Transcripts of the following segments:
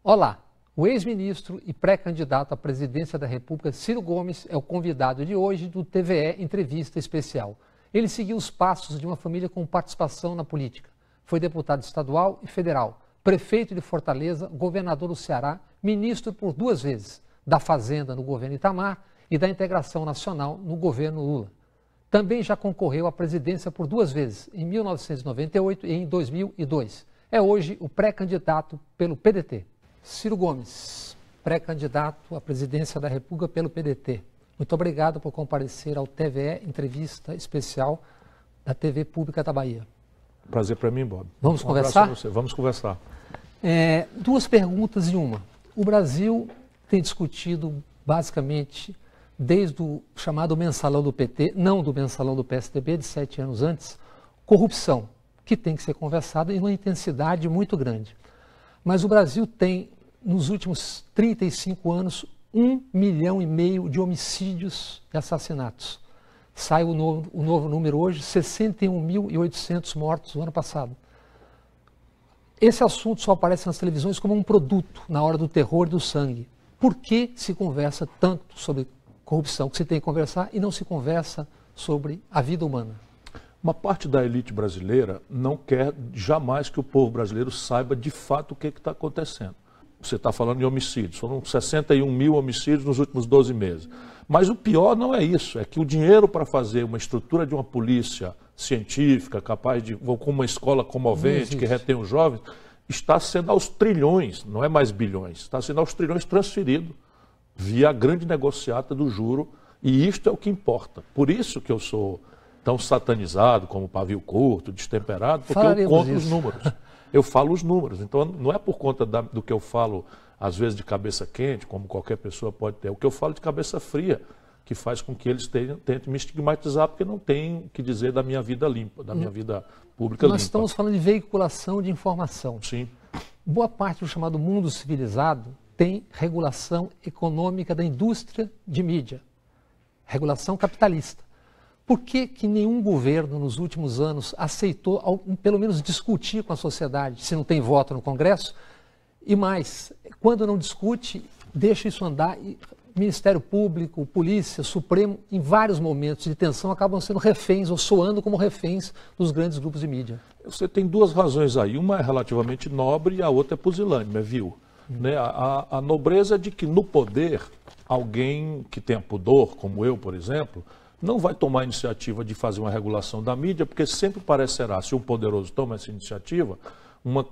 Olá, o ex-ministro e pré-candidato à presidência da República, Ciro Gomes, é o convidado de hoje do TVE Entrevista Especial. Ele seguiu os passos de uma família com participação na política. Foi deputado estadual e federal, prefeito de Fortaleza, governador do Ceará, ministro por 2 vezes, da Fazenda no governo Itamar e da Integração Nacional no governo Lula. Também já concorreu à presidência por 2 vezes, em 1998 e em 2002. É hoje o pré-candidato pelo PDT. Ciro Gomes, pré-candidato à presidência da República pelo PDT. Muito obrigado por comparecer ao TVE Entrevista Especial da TV Pública da Bahia. Prazer para mim, Bob. Vamos conversar? Você. Vamos conversar. 2 perguntas em uma. O Brasil tem discutido basicamente desde o chamado mensalão do PT, não do mensalão do PSDB de 7 anos antes, corrupção, que tem que ser conversada em uma intensidade muito grande. Mas o Brasil tem, nos últimos 35 anos, 1,5 milhão de homicídios e assassinatos. Sai o novo número hoje, 61.800 mortos no ano passado. Esse assunto só aparece nas televisões como um produto na hora do terror e do sangue. Por que se conversa tanto sobre corrupção, que se tem que conversar, e não se conversa sobre a vida humana? Uma parte da elite brasileira não quer jamais que o povo brasileiro saiba de fato o que está acontecendo. Você está falando de homicídios, foram 61 mil homicídios nos últimos 12 meses. Mas o pior não é isso, é que o dinheiro para fazer uma estrutura de uma polícia científica, capaz de, com uma escola comovente, que retém os jovens, está sendo aos trilhões, não é mais bilhões, está sendo aos trilhões transferido via a grande negociata do juro, e isto é o que importa. Por isso que eu sou tão satanizado como pavio curto, destemperado, porque eu conto os números. Eu falo os números. Então, não é por conta do que eu falo, às vezes, de cabeça quente, como qualquer pessoa pode ter. É o que eu falo de cabeça fria, que faz com que eles tentem me estigmatizar, porque não tem o que dizer da minha vida limpa, da minha vida pública limpa. Nós estamos falando de veiculação de informação. Sim. Boa parte do chamado mundo civilizado tem regulação econômica da indústria de mídia, regulação capitalista. Por que nenhum governo nos últimos anos aceitou, pelo menos, discutir com a sociedade, se não tem voto no Congresso? E mais, quando não discute, deixa isso andar. E Ministério Público, Polícia, Supremo, em vários momentos de tensão, acabam sendo reféns ou soando como reféns dos grandes grupos de mídia. Você tem 2 razões aí. Uma é relativamente nobre e a outra é pusilânime, viu? Né? A nobreza é de que no poder, alguém que tenha pudor, como eu, por exemplo, não vai tomar a iniciativa de fazer uma regulação da mídia, porque sempre parecerá, se um poderoso toma essa iniciativa, uma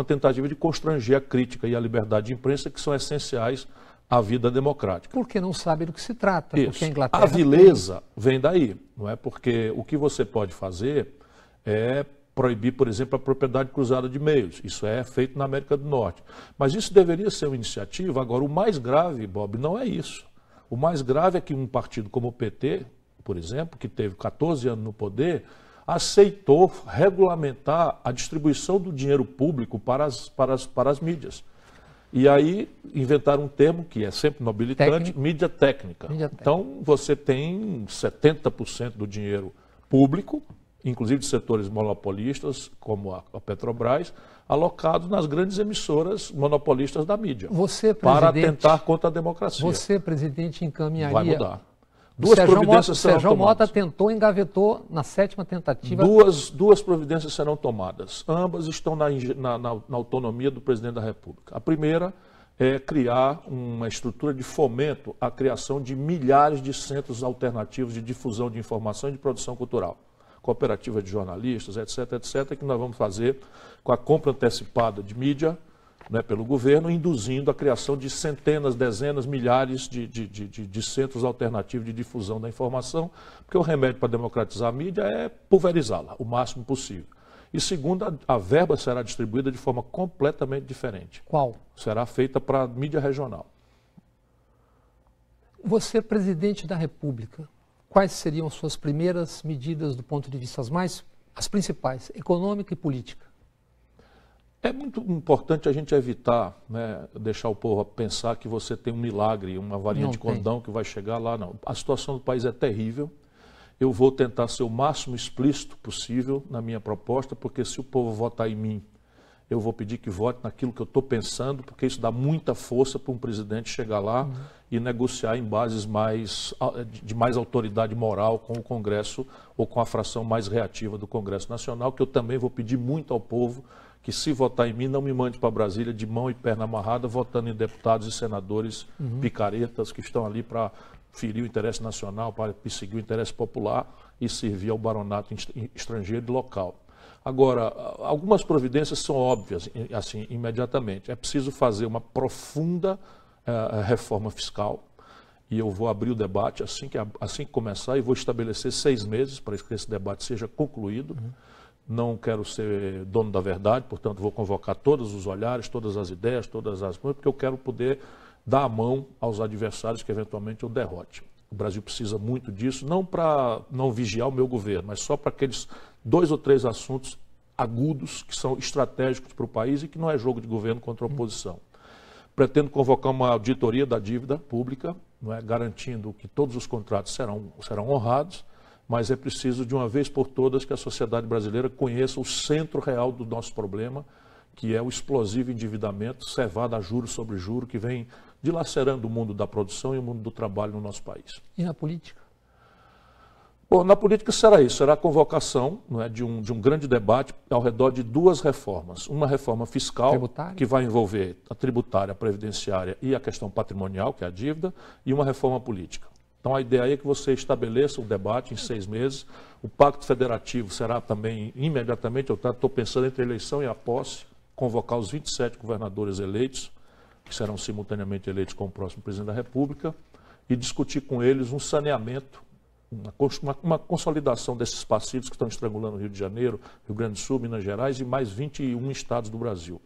tentativa de constranger a crítica e a liberdade de imprensa, que são essenciais à vida democrática. Porque não sabe do que se trata. Isso. Porque a Inglaterra a vileza vem daí, não é? Porque o que você pode fazer é proibir, por exemplo, a propriedade cruzada de meios. Isso é feito na América do Norte. Mas isso deveria ser uma iniciativa. Agora, o mais grave, Bob, não é isso. O mais grave é que um partido como o PT, por exemplo, que teve 14 anos no poder, aceitou regulamentar a distribuição do dinheiro público para as mídias. E aí inventaram um termo que é sempre nobilitante, mídia técnica. Então você tem 70% do dinheiro público, inclusive de setores monopolistas, como a Petrobras, alocados nas grandes emissoras monopolistas da mídia, para atentar contra a democracia. Você, presidente, encaminharia... Vai mudar. Sérgio Mota tentou, engavetou na 7ª tentativa. Duas providências serão tomadas. Ambas estão na autonomia do presidente da República. A primeira é criar uma estrutura de fomento à criação de milhares de centros alternativos de difusão de informação e de produção cultural. Cooperativa de jornalistas, etc., etc., que nós vamos fazer com a compra antecipada de mídia, né, pelo governo, induzindo a criação de centenas, dezenas, milhares de centros alternativos de difusão da informação, porque o remédio para democratizar a mídia é pulverizá-la o máximo possível. E segundo, a verba será distribuída de forma completamente diferente. Qual? Será feita para a mídia regional. Você, presidente da República, quais seriam as suas primeiras medidas do ponto de vista as principais, econômica e política? É muito importante a gente evitar, né, deixar o povo pensar que você tem um milagre, uma varinha de condão que vai chegar lá. Não. A situação do país é terrível. Eu vou tentar ser o máximo explícito possível na minha proposta, porque se o povo votar em mim eu vou pedir que vote naquilo que eu estou pensando, porque isso dá muita força para um presidente chegar lá e negociar em bases de mais autoridade moral com o Congresso ou com a fração mais reativa do Congresso Nacional, que eu também vou pedir muito ao povo que, se votar em mim, não me mande para Brasília de mão e perna amarrada, votando em deputados e senadores picaretas que estão ali para ferir o interesse nacional, para perseguir o interesse popular e servir ao baronato estrangeiro e local. Agora, algumas providências são óbvias, assim, imediatamente. É preciso fazer uma profunda reforma fiscal, e eu vou abrir o debate assim que começar, e vou estabelecer 6 meses para que esse debate seja concluído. Não quero ser dono da verdade, portanto, vou convocar todos os olhares, todas as ideias, todas as coisas, porque eu quero poder dar a mão aos adversários que eventualmente eu derrote. O Brasil precisa muito disso, não para não vigiar o meu governo, mas só para aqueles 2 ou 3 assuntos agudos que são estratégicos para o país e que não é jogo de governo contra a oposição. Pretendo convocar uma auditoria da dívida pública, não é, garantindo que todos os contratos serão honrados, mas é preciso, de uma vez por todas, que a sociedade brasileira conheça o centro real do nosso problema, que é o explosivo endividamento cevado a juros sobre juros, que vem dilacerando o mundo da produção e o mundo do trabalho no nosso país. E na política? Bom, na política será isso, será a convocação, não é, de um grande debate ao redor de 2 reformas. Uma reforma fiscal, tributária, que vai envolver a tributária, a previdenciária e a questão patrimonial, que é a dívida, e uma reforma política. Então, a ideia é que você estabeleça um debate em 6 meses. O Pacto Federativo será também imediatamente, eu estou pensando entre a eleição e a posse, convocar os 27 governadores eleitos, que serão simultaneamente eleitos como o próximo presidente da República, e discutir com eles um saneamento, uma consolidação desses passivos que estão estrangulando o Rio de Janeiro, Rio Grande do Sul, Minas Gerais e mais 21 estados do Brasil.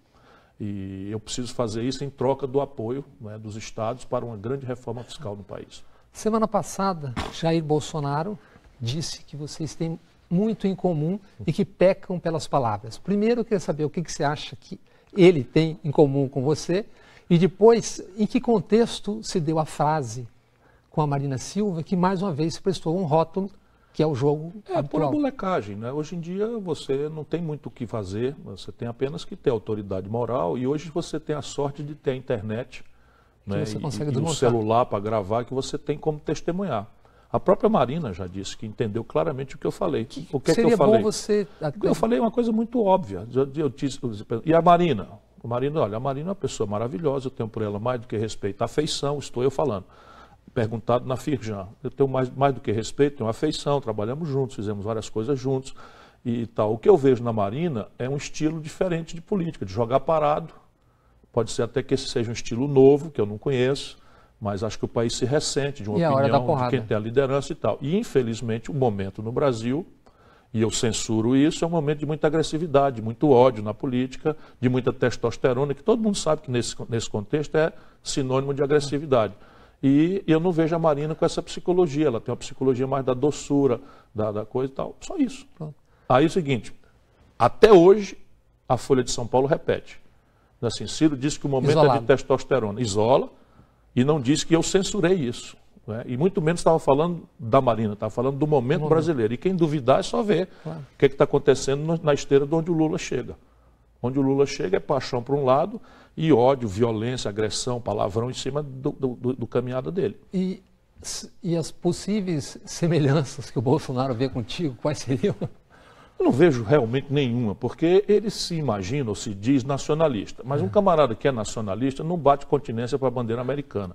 E eu preciso fazer isso em troca do apoio, né, dos estados para uma grande reforma fiscal no país. Semana passada, Jair Bolsonaro disse que vocês têm muito em comum e que pecam pelas palavras. Primeiro, eu queria saber o que você acha que ele tem em comum com você e depois, em que contexto se deu a frase com a Marina Silva, que mais uma vez se prestou um rótulo, que é o jogo habitual. Pura molecagem, né? Hoje em dia você não tem muito o que fazer, você tem apenas que ter autoridade moral, e hoje você tem a sorte de ter a internet, né, e um celular para gravar, que você tem como testemunhar. A própria Marina já disse que entendeu claramente o que eu falei. O que seria é que eu falei? Bom você... Eu falei uma coisa muito óbvia. E a Marina? Olha, a Marina é uma pessoa maravilhosa, eu tenho por ela mais do que respeito. Afeição, estou eu falando. Perguntado na Firjan. Eu tenho mais do que respeito, tenho afeição, trabalhamos juntos, fizemos várias coisas juntos e tal. O que eu vejo na Marina é um estilo diferente de política, de jogar parado. Pode ser até que esse seja um estilo novo, que eu não conheço, mas acho que o país se ressente de uma opinião de quem tem a liderança e tal. E, infelizmente, o momento no Brasil, e eu censuro isso, é um momento de muita agressividade, de muito ódio na política, de muita testosterona, que todo mundo sabe que nesse contexto é sinônimo de agressividade. E eu não vejo a Marina com essa psicologia, ela tem uma psicologia mais da doçura, da coisa e tal, só isso. Aí é o seguinte, até hoje, a Folha de São Paulo repete. Assim, Ciro disse que o momento é de testosterona, isola, e não disse que eu censurei isso. Né? E muito menos estava falando da Marina, estava falando do momento brasileiro. E quem duvidar é só ver o que está acontecendo na esteira de onde o Lula chega. Onde o Lula chega é paixão por um lado e ódio, violência, agressão, palavrão em cima do caminhada dele. E as possíveis semelhanças que o Bolsonaro vê contigo, quais seriam? Eu não vejo realmente nenhuma, porque ele se imagina ou se diz nacionalista. Mas um camarada que é nacionalista não bate continência para a bandeira americana.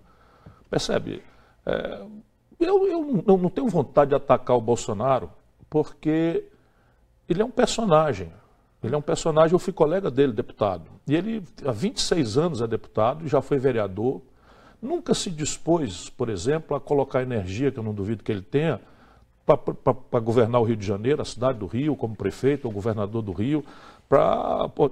Percebe? Eu não tenho vontade de atacar o Bolsonaro, porque ele é um personagem. Ele é um personagem, eu fui colega dele, deputado. E ele, há 26 anos é deputado, já foi vereador. Nunca se dispôs, por exemplo, a colocar energia, que eu não duvido que ele tenha, para governar o Rio de Janeiro, a cidade do Rio, como prefeito ou governador do Rio.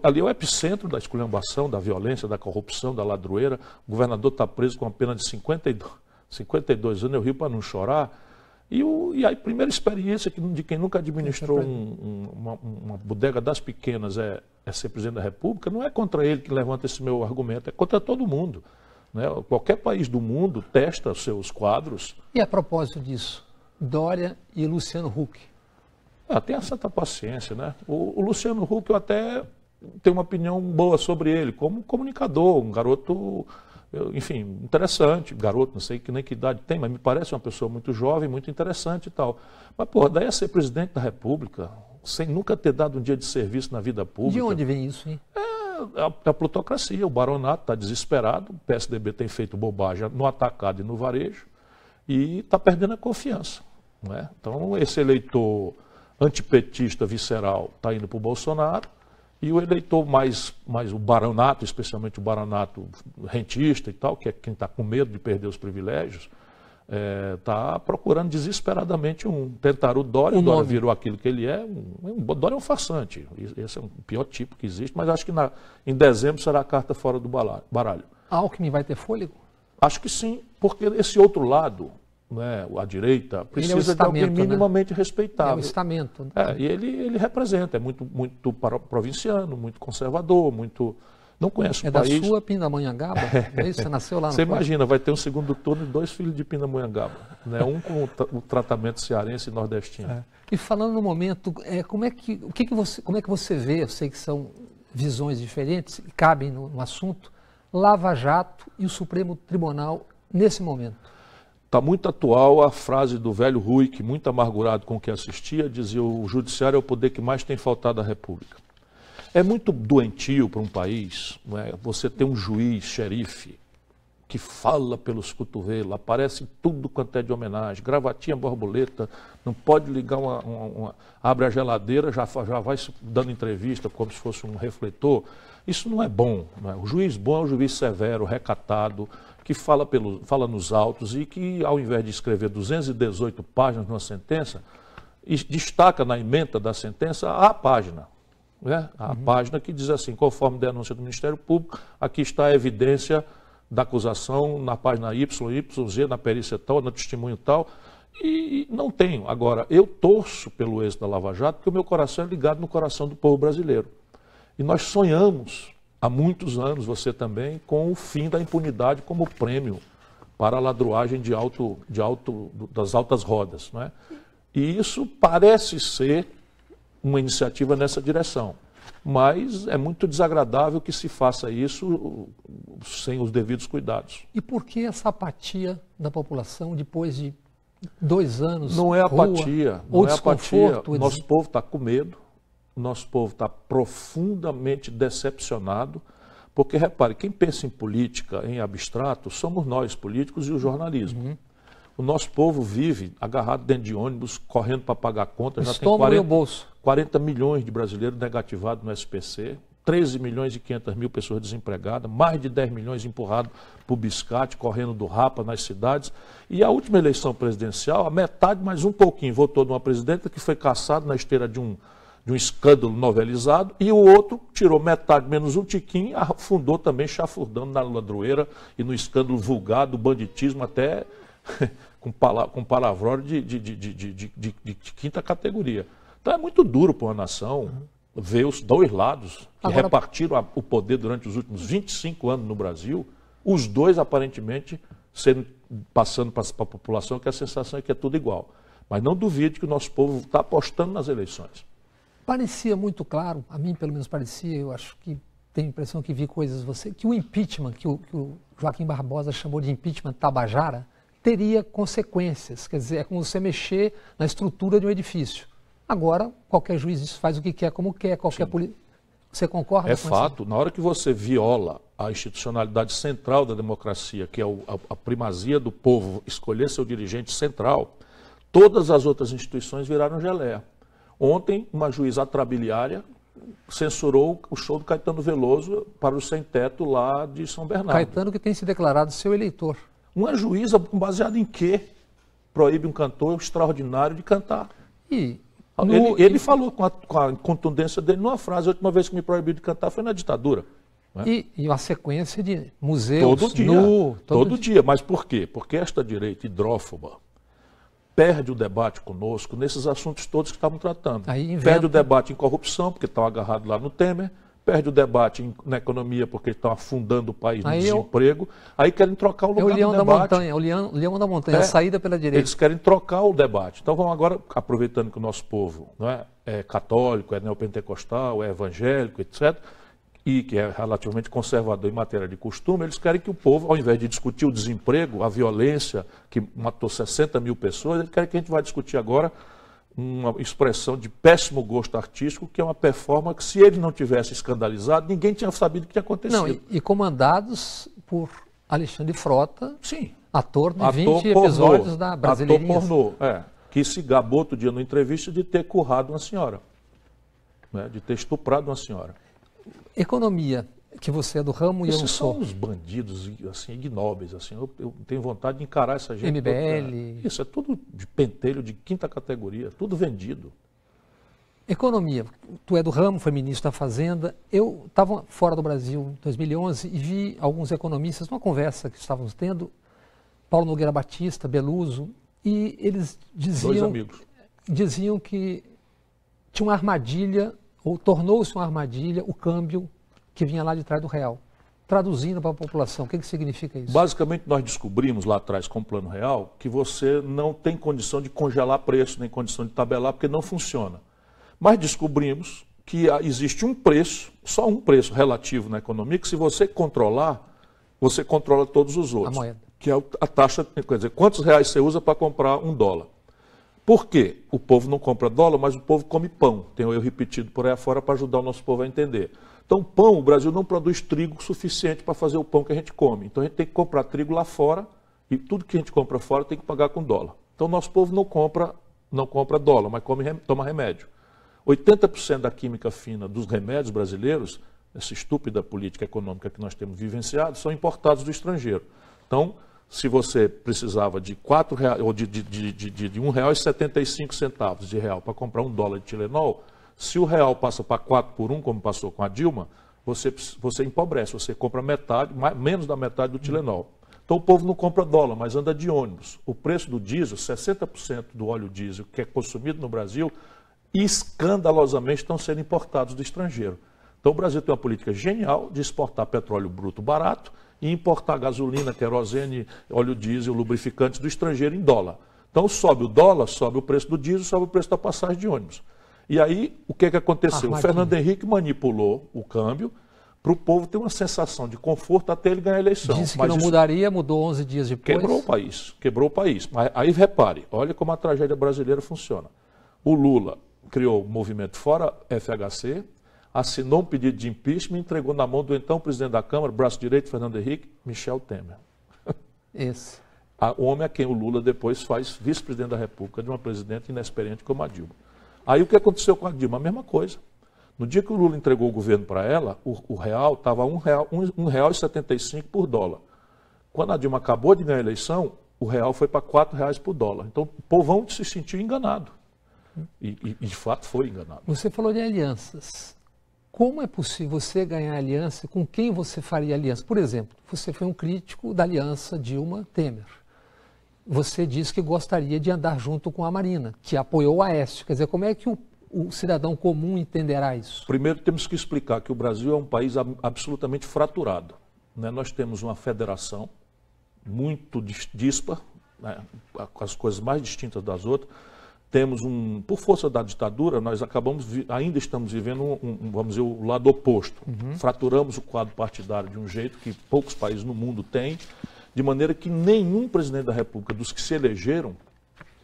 Ali é o epicentro da esculhambação, da violência, da corrupção, da ladroeira. O governador está preso com apenas de 52 anos, eu rio para não chorar. E a primeira experiência de quem nunca administrou uma bodega das pequenas é ser presidente da República, não é contra ele que levanta esse meu argumento, é contra todo mundo. Né? Qualquer país do mundo testa seus quadros. E a propósito disso, Dória e Luciano Huck? Tenha santa paciência, né? O Luciano Huck eu até tenho uma opinião boa sobre ele, como comunicador, um garoto, enfim, interessante, garoto, não sei nem que idade tem, mas me parece uma pessoa muito jovem, muito interessante e tal. Mas, pô, daí a ser presidente da República, sem nunca ter dado um dia de serviço na vida pública. De onde vem isso, hein? A plutocracia, o baronato está desesperado, o PSDB tem feito bobagem no atacado e no varejo, e está perdendo a confiança. Não é? Então, esse eleitor antipetista visceral está indo para o Bolsonaro, e o eleitor mais o baronato, especialmente o baronato rentista e tal, que é quem está com medo de perder os privilégios, está procurando desesperadamente um tentarudo Dória. O Dória virou aquilo que ele é. Dória é um farsante. Esse é o pior tipo que existe, mas acho que em dezembro será a carta fora do baralho. Alckmin vai ter fôlego? Acho que sim, porque esse outro lado, né, a direita, precisa de alguém minimamente respeitável. É o estamento. E ele representa, é muito provinciano, muito conservador, muito... Não conhece o país. É da sua Pindamonhangaba? É isso? Você nasceu lá no Você imagina, vai ter um segundo turno e 2 filhos de Pindamonhangaba. Né? Um com o tratamento cearense e nordestino. E falando no momento, como é que você vê, eu sei que são visões diferentes e cabem no assunto, Lava Jato e o Supremo Tribunal nesse momento? Está muito atual a frase do velho Rui, que muito amargurado com o que assistia, dizia: o judiciário é o poder que mais tem faltado à República. É muito doentio para um país, não é? Você ter um juiz, xerife, que fala pelos cotovelos, aparece tudo quanto é de homenagem, gravatinha borboleta, não pode ligar abre a geladeira, já vai dando entrevista como se fosse um refletor. Isso não é bom. Não é? O juiz bom é o juiz severo, recatado, que fala nos autos e que, ao invés de escrever 218 páginas numa sentença, destaca na ementa da sentença a página. A página que diz assim: conforme denúncia do Ministério Público, aqui está a evidência da acusação na página YZ, na perícia tal, no testemunho tal, e não tenho. Agora, eu torço pelo êxito da Lava Jato, porque o meu coração é ligado no coração do povo brasileiro. E nós sonhamos, há muitos anos, você também, com o fim da impunidade como prêmio para a ladruagem das altas rodas. Não é? E isso parece ser uma iniciativa nessa direção. Mas é muito desagradável que se faça isso sem os devidos cuidados. E por que essa apatia da população depois de 2 anos? Não é apatia, não é apatia. O nosso povo está com medo, o nosso povo está profundamente decepcionado, porque, repare, quem pensa em política, em abstrato, somos nós, políticos, e o jornalismo. O nosso povo vive agarrado dentro de ônibus, correndo para pagar conta. Já tem 40 milhões de brasileiros negativados no SPC, 13 milhões e 500 mil pessoas desempregadas, mais de 10 milhões empurrados para o biscate, correndo do rapa nas cidades. E a última eleição presidencial, a metade, mais um pouquinho, votou numa presidenta que foi caçada na esteira de um escândalo novelizado, e o outro tirou metade menos um tiquinho, afundou também chafurdando na ladroeira e no escândalo vulgar do banditismo até... com palavrão de quinta categoria. Então é muito duro para uma nação ver os dois lados que repartiram o poder durante os últimos 25 anos no Brasil, os dois aparentemente passando para a população, que a sensação é que é tudo igual. Mas não duvide que o nosso povo está apostando nas eleições. Parecia muito claro, a mim pelo menos parecia, eu acho que tenho a impressão que vi coisas que o impeachment, que o Joaquim Barbosa chamou de impeachment Tabajara, teria consequências, quer dizer, é como você mexer na estrutura de um edifício. Agora, qualquer juiz faz o que quer, como quer, qualquer polícia. Você concorda com isso? É fato, na hora que você viola a institucionalidade central da democracia, que é a primazia do povo escolher seu dirigente central, todas as outras instituições viraram geleia. Ontem, uma juíza atrabiliária censurou o show do Caetano Veloso para o sem-teto lá de São Bernardo. Caetano que tem se declarado seu eleitor. Uma juíza baseada em quê? Proíbe um cantor extraordinário de cantar. Ele falou com a contundência dele numa frase: a última vez que me proibiu de cantar foi na ditadura. Né? E uma sequência de museus. Todo dia. Mas por quê? Porque esta direita hidrófoba perde o debate conosco nesses assuntos todos que estavam tratando. Perde o debate em corrupção, porque estão agarrados lá no Temer. perde o debate na economia porque estão afundando o país no desemprego, aí querem trocar o lugar do debate. É o leão da montanha, o leão da montanha, a saída pela direita. Eles querem trocar o debate. Então vamos agora, aproveitando que o nosso povo, não é católico, é neopentecostal, é evangélico, etc., e que é relativamente conservador em matéria de costume, eles querem que o povo, ao invés de discutir o desemprego, a violência, que matou 60 mil pessoas, eles querem que a gente vá discutir agora uma expressão de péssimo gosto artístico, que é uma performance que, se ele não tivesse escandalizado, ninguém tinha sabido o que tinha acontecido. Não, e comandados por Alexandre Frota, sim, ator de 20 episódios da Brasileirinhas. Ator pornô, que se gabou outro dia numa entrevista de ter currado uma senhora, né, de ter estuprado uma senhora. Economia, que você é do ramo e eu não sou. São uns bandidos assim, ignóbeis. Assim. Eu tenho vontade de encarar essa gente. MBL. Isso é tudo de pentelho de quinta categoria, tudo vendido. Economia, tu é do ramo, foi ministro da Fazenda. Eu estava fora do Brasil em 2011 e vi alguns economistas numa conversa que estávamos tendo, Paulo Nogueira Batista, Beluso, e eles diziam que tinha uma armadilha, ou tornou-se uma armadilha, o câmbio que vinha lá de trás do real. Traduzindo para a população, o que significa isso? Basicamente, nós descobrimos lá atrás, com o Plano Real, que você não tem condição de congelar preço, nem condição de tabelar, porque não funciona. Mas descobrimos que existe um preço, só um preço relativo na economia, que se você controlar, você controla todos os outros. A moeda. Que é a taxa, quer dizer, quantos reais você usa para comprar $1. Por quê? O povo não compra dólar, mas o povo come pão. Tenho eu repetido por aí afora para ajudar o nosso povo a entender. Então, pão, o Brasil não produz trigo suficiente para fazer o pão que a gente come. Então, a gente tem que comprar trigo lá fora e tudo que a gente compra fora tem que pagar com dólar. Então, o nosso povo não compra dólar, mas toma remédio. 80% da química fina dos remédios brasileiros, essa estúpida política econômica que nós temos vivenciado, são importados do estrangeiro. Então, se você precisava de R$4 ou de R$1,75 de real para comprar $1 de Tilenol, se o real passa para 4 por 1, como passou com a Dilma, você empobrece, você compra metade, menos da metade do Tilenol. Então o povo não compra dólar, mas anda de ônibus. O preço do diesel, 60% do óleo diesel que é consumido no Brasil, escandalosamente estão sendo importados do estrangeiro. Então o Brasil tem uma política genial de exportar petróleo bruto barato e importar gasolina, querosene, óleo diesel, lubrificantes do estrangeiro em dólar. Então sobe o dólar, sobe o preço do diesel, sobe o preço da passagem de ônibus. E aí, o que aconteceu? O Fernando Henrique manipulou o câmbio para o povo ter uma sensação de conforto até ele ganhar a eleição. Disse que não mudaria, mudou 11 dias depois. Quebrou o país. Mas aí repare, olha como a tragédia brasileira funciona. O Lula criou o movimento Fora FHC, assinou um pedido de impeachment e entregou na mão do então presidente da Câmara, braço direito, Fernando Henrique, Michel Temer. Esse. O homem a quem o Lula depois faz vice-presidente da República, de uma presidente inexperiente como a Dilma. Aí o que aconteceu com a Dilma? A mesma coisa. No dia que o Lula entregou o governo para ela, o real estava R$1,75 por dólar. Quando a Dilma acabou de ganhar a eleição, o real foi para R$4 por dólar. Então o povão se sentiu enganado. E de fato foi enganado. Você falou de alianças. Como é possível você ganhar aliança? Com quem você faria aliança? Por exemplo, você foi um crítico da aliança Dilma-Temer. Você disse que gostaria de andar junto com a Marina, que apoiou o Aécio. Quer dizer, como é que o cidadão comum entenderá isso? Primeiro temos que explicar que o Brasil é um país absolutamente fraturado. Né? Nós temos uma federação muito dispar, né? Com as coisas mais distintas das outras. Temos por força da ditadura, nós ainda estamos vivendo vamos dizer, o lado oposto. Fraturamos o quadro partidário de um jeito que poucos países no mundo têm, de maneira que nenhum presidente da República dos que se elegeram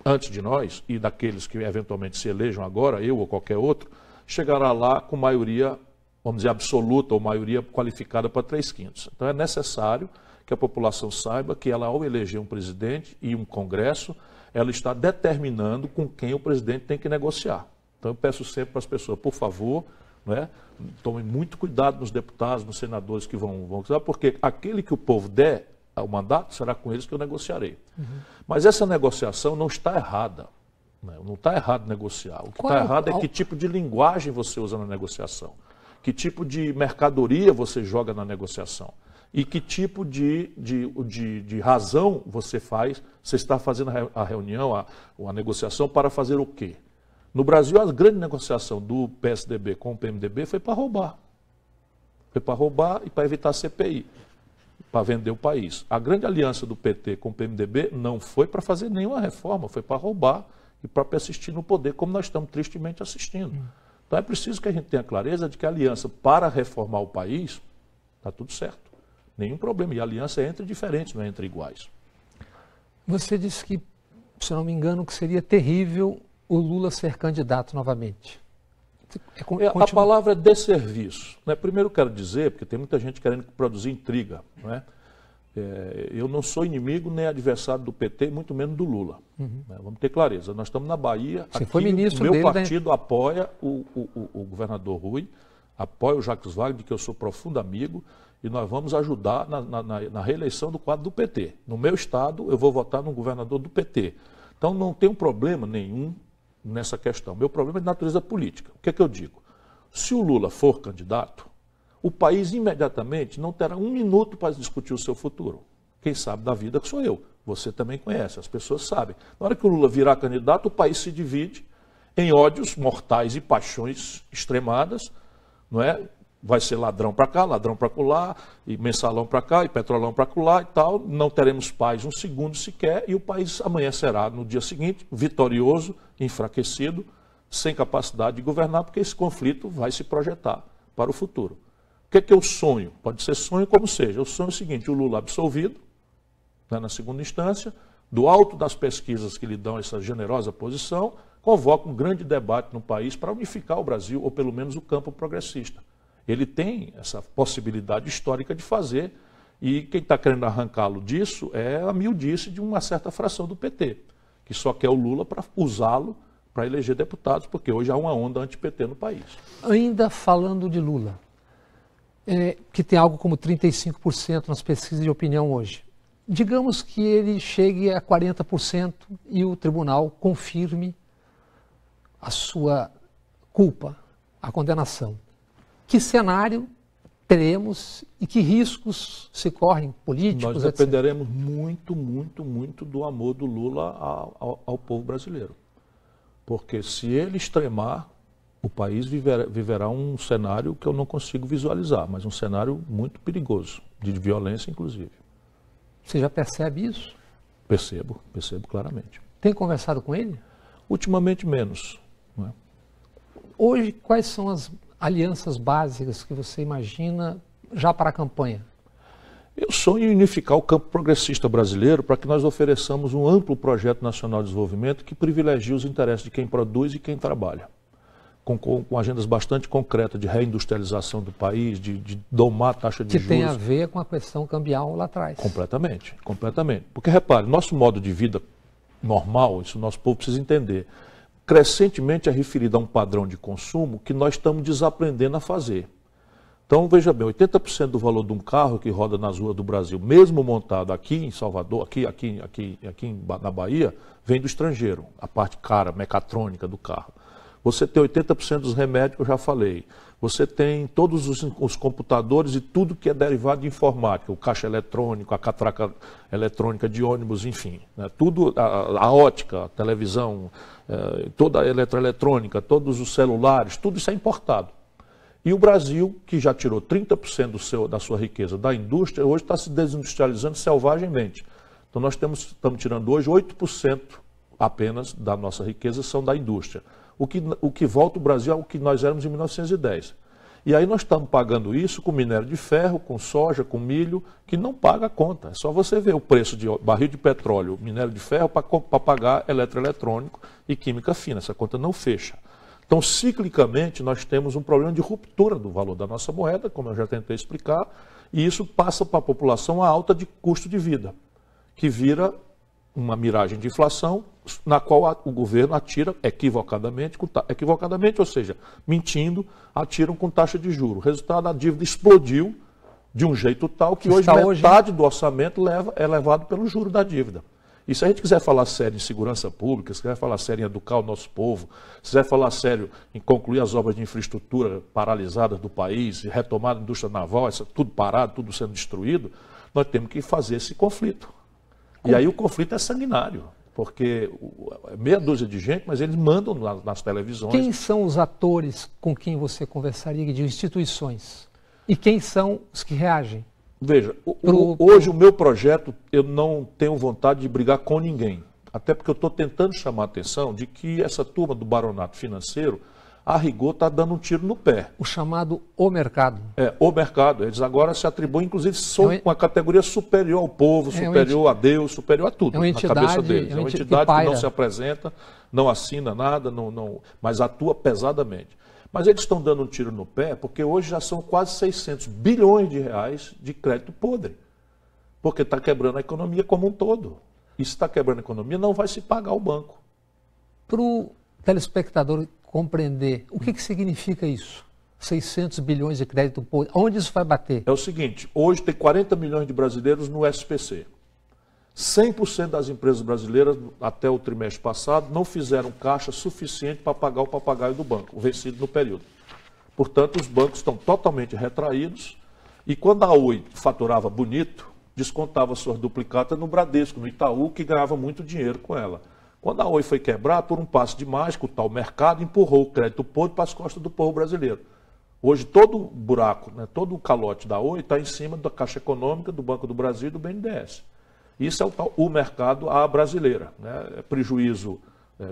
antes de nós, e daqueles que eventualmente se elejam agora, eu ou qualquer outro, chegará lá com maioria, vamos dizer, absoluta ou maioria qualificada para 3/5. Então é necessário que a população saiba que ela, ao eleger um presidente e um congresso, ela está determinando com quem o presidente tem que negociar. Então eu peço sempre para as pessoas, por favor, né, tomem muito cuidado nos deputados, nos senadores que vão usar, porque aquele que o povo der o mandato, será com eles que eu negociarei. Mas essa negociação não está errada. Né? Não está errado negociar. O que está errado é que tipo de linguagem você usa na negociação. Que tipo de mercadoria você joga na negociação. E que tipo de razão você faz, você está fazendo a reunião, a negociação para fazer o quê? No Brasil, a grande negociação do PSDB com o PMDB foi para roubar. Foi para roubar e para evitar a CPI, para vender o país. A grande aliança do PT com o PMDB não foi para fazer nenhuma reforma, foi para roubar e para persistir no poder, como nós estamos tristemente assistindo. Então é preciso que a gente tenha clareza de que a aliança para reformar o país está tudo certo. Nenhum problema. E a aliança é entre diferentes, não é entre iguais. Você disse que, se eu não me engano, que seria terrível o Lula ser candidato novamente. A palavra é desserviço. Né? Primeiro eu quero dizer, porque tem muita gente querendo produzir intriga, não é? Eu não sou inimigo nem adversário do PT, muito menos do Lula. Né? Vamos ter clareza. Nós estamos na Bahia, Você aqui foi ministro o meu dele, partido apoia o governador Rui, apoia o Jacques Wagner, de que eu sou profundo amigo, e nós vamos ajudar na reeleição do quadro do PT. No meu estado, eu vou votar no governador do PT. Então não tem um problema nenhum nessa questão. Meu problema é de natureza política. O que é que eu digo? Se o Lula for candidato, o país imediatamente não terá um minuto para discutir o seu futuro. Quem sabe da vida sou eu. Você também conhece, as pessoas sabem. Na hora que o Lula virar candidato, o país se divide em ódios mortais e paixões extremadas, não é? Vai ser ladrão para cá, ladrão para colar, e mensalão para cá, e petrolão para colar e tal. Não teremos paz um segundo sequer, e o país amanhecerá no dia seguinte, vitorioso, enfraquecido, sem capacidade de governar, porque esse conflito vai se projetar para o futuro. O que é que eu sonho? Pode ser sonho como seja. Eu sonho o seguinte: o Lula absolvido, né, na segunda instância, do alto das pesquisas que lhe dão essa generosa posição, convoca um grande debate no país para unificar o Brasil, ou pelo menos o campo progressista. Ele tem essa possibilidade histórica de fazer, e quem está querendo arrancá-lo disso é a miudice de uma certa fração do PT, que só quer o Lula para usá-lo para eleger deputados, porque hoje há uma onda anti-PT no país. Ainda falando de Lula, que tem algo como 35% nas pesquisas de opinião hoje. Digamos que ele chegue a 40% e o tribunal confirme a sua culpa, a condenação. Que cenário teremos e que riscos se correm políticos? Nós dependeremos muito, muito, muito do amor do Lula ao povo brasileiro. Porque se ele extremar, o país viverá um cenário que eu não consigo visualizar, mas um cenário muito perigoso, de violência inclusive. Você já percebe isso? Percebo claramente. Tem conversado com ele? Ultimamente menos. Não é? Hoje, quais são as alianças básicas que você imagina já para a campanha? Eu sonho em unificar o campo progressista brasileiro para que nós ofereçamos um amplo projeto nacional de desenvolvimento que privilegie os interesses de quem produz e quem trabalha. Com agendas bastante concretas de reindustrialização do país, de domar a taxa de juros. Que tem a ver com a questão cambial lá atrás. Completamente, completamente. Porque, repare, nosso modo de vida normal, isso o nosso povo precisa entender, crescentemente é referido a um padrão de consumo que nós estamos desaprendendo a fazer. Então, veja bem, 80% do valor de um carro que roda nas ruas do Brasil, mesmo montado aqui em Salvador, aqui na Bahia, vem do estrangeiro, a parte cara, mecatrônica do carro. Você tem 80% dos remédios que eu já falei. Você tem todos os computadores e tudo que é derivado de informática, o caixa eletrônico, a catraca eletrônica de ônibus, enfim. Né? Tudo, a ótica, a televisão, toda a eletroeletrônica, todos os celulares, tudo isso é importado. E o Brasil, que já tirou 30% da sua riqueza da indústria, hoje está se desindustrializando selvagemmente. Então nós estamos tirando hoje 8% apenas da nossa riqueza são da indústria. O que volta o Brasil é o que nós éramos em 1910. E aí nós estamos pagando isso com minério de ferro, com soja, com milho, que não paga a conta. É só você ver o preço de barril de petróleo, minério de ferro, para pagar eletroeletrônico e química fina. Essa conta não fecha. Então, ciclicamente, nós temos um problema de ruptura do valor da nossa moeda, como eu já tentei explicar, e isso passa para a população a alta de custo de vida, que vira uma miragem de inflação, na qual o governo atira equivocadamente, ou seja, mentindo, atiram com taxa de juros. O resultado, a dívida explodiu de um jeito tal que hoje metade do orçamento é levado pelo juro da dívida. E se a gente quiser falar sério em segurança pública, se quiser falar sério em educar o nosso povo, se quiser falar sério em concluir as obras de infraestrutura paralisadas do país, retomar a indústria naval, tudo parado, tudo sendo destruído, nós temos que fazer esse conflito. E aí o conflito é sanguinário, porque meia dúzia de gente, mas eles mandam nas televisões. Quem são os atores com quem você conversaria, de instituições? E quem são os que reagem? Veja, hoje o meu projeto, eu não tenho vontade de brigar com ninguém. Até porque eu estou tentando chamar a atenção de que essa turma do baronato financeiro, a rigor, está dando um tiro no pé. O chamado o mercado. O mercado. Eles agora se atribuem, inclusive, são uma categoria superior ao povo, superior a Deus, superior a tudo, na cabeça deles. É uma entidade que não se apresenta, não assina nada, mas atua pesadamente. Mas eles estão dando um tiro no pé porque hoje já são quase 600 bilhões de reais de crédito podre. Porque está quebrando a economia como um todo. E se está quebrando a economia, não vai se pagar o banco. Para o telespectador compreender, o que significa isso? 600 bilhões de crédito podre. Onde isso vai bater? É o seguinte, hoje tem 40 milhões de brasileiros no SPC. 100% das empresas brasileiras, até o trimestre passado, não fizeram caixa suficiente para pagar o papagaio do banco, o vencido no período. Portanto, os bancos estão totalmente retraídos e quando a Oi faturava bonito, descontava suas duplicatas no Bradesco, no Itaú, que ganhava muito dinheiro com ela. Quando a Oi foi quebrar, por um passe de mágica, o tal mercado empurrou o crédito podre para as costas do povo brasileiro. Hoje todo o buraco, todo o calote da Oi está em cima da Caixa Econômica, do Banco do Brasil e do BNDES. Isso é o mercado à brasileira. É prejuízo,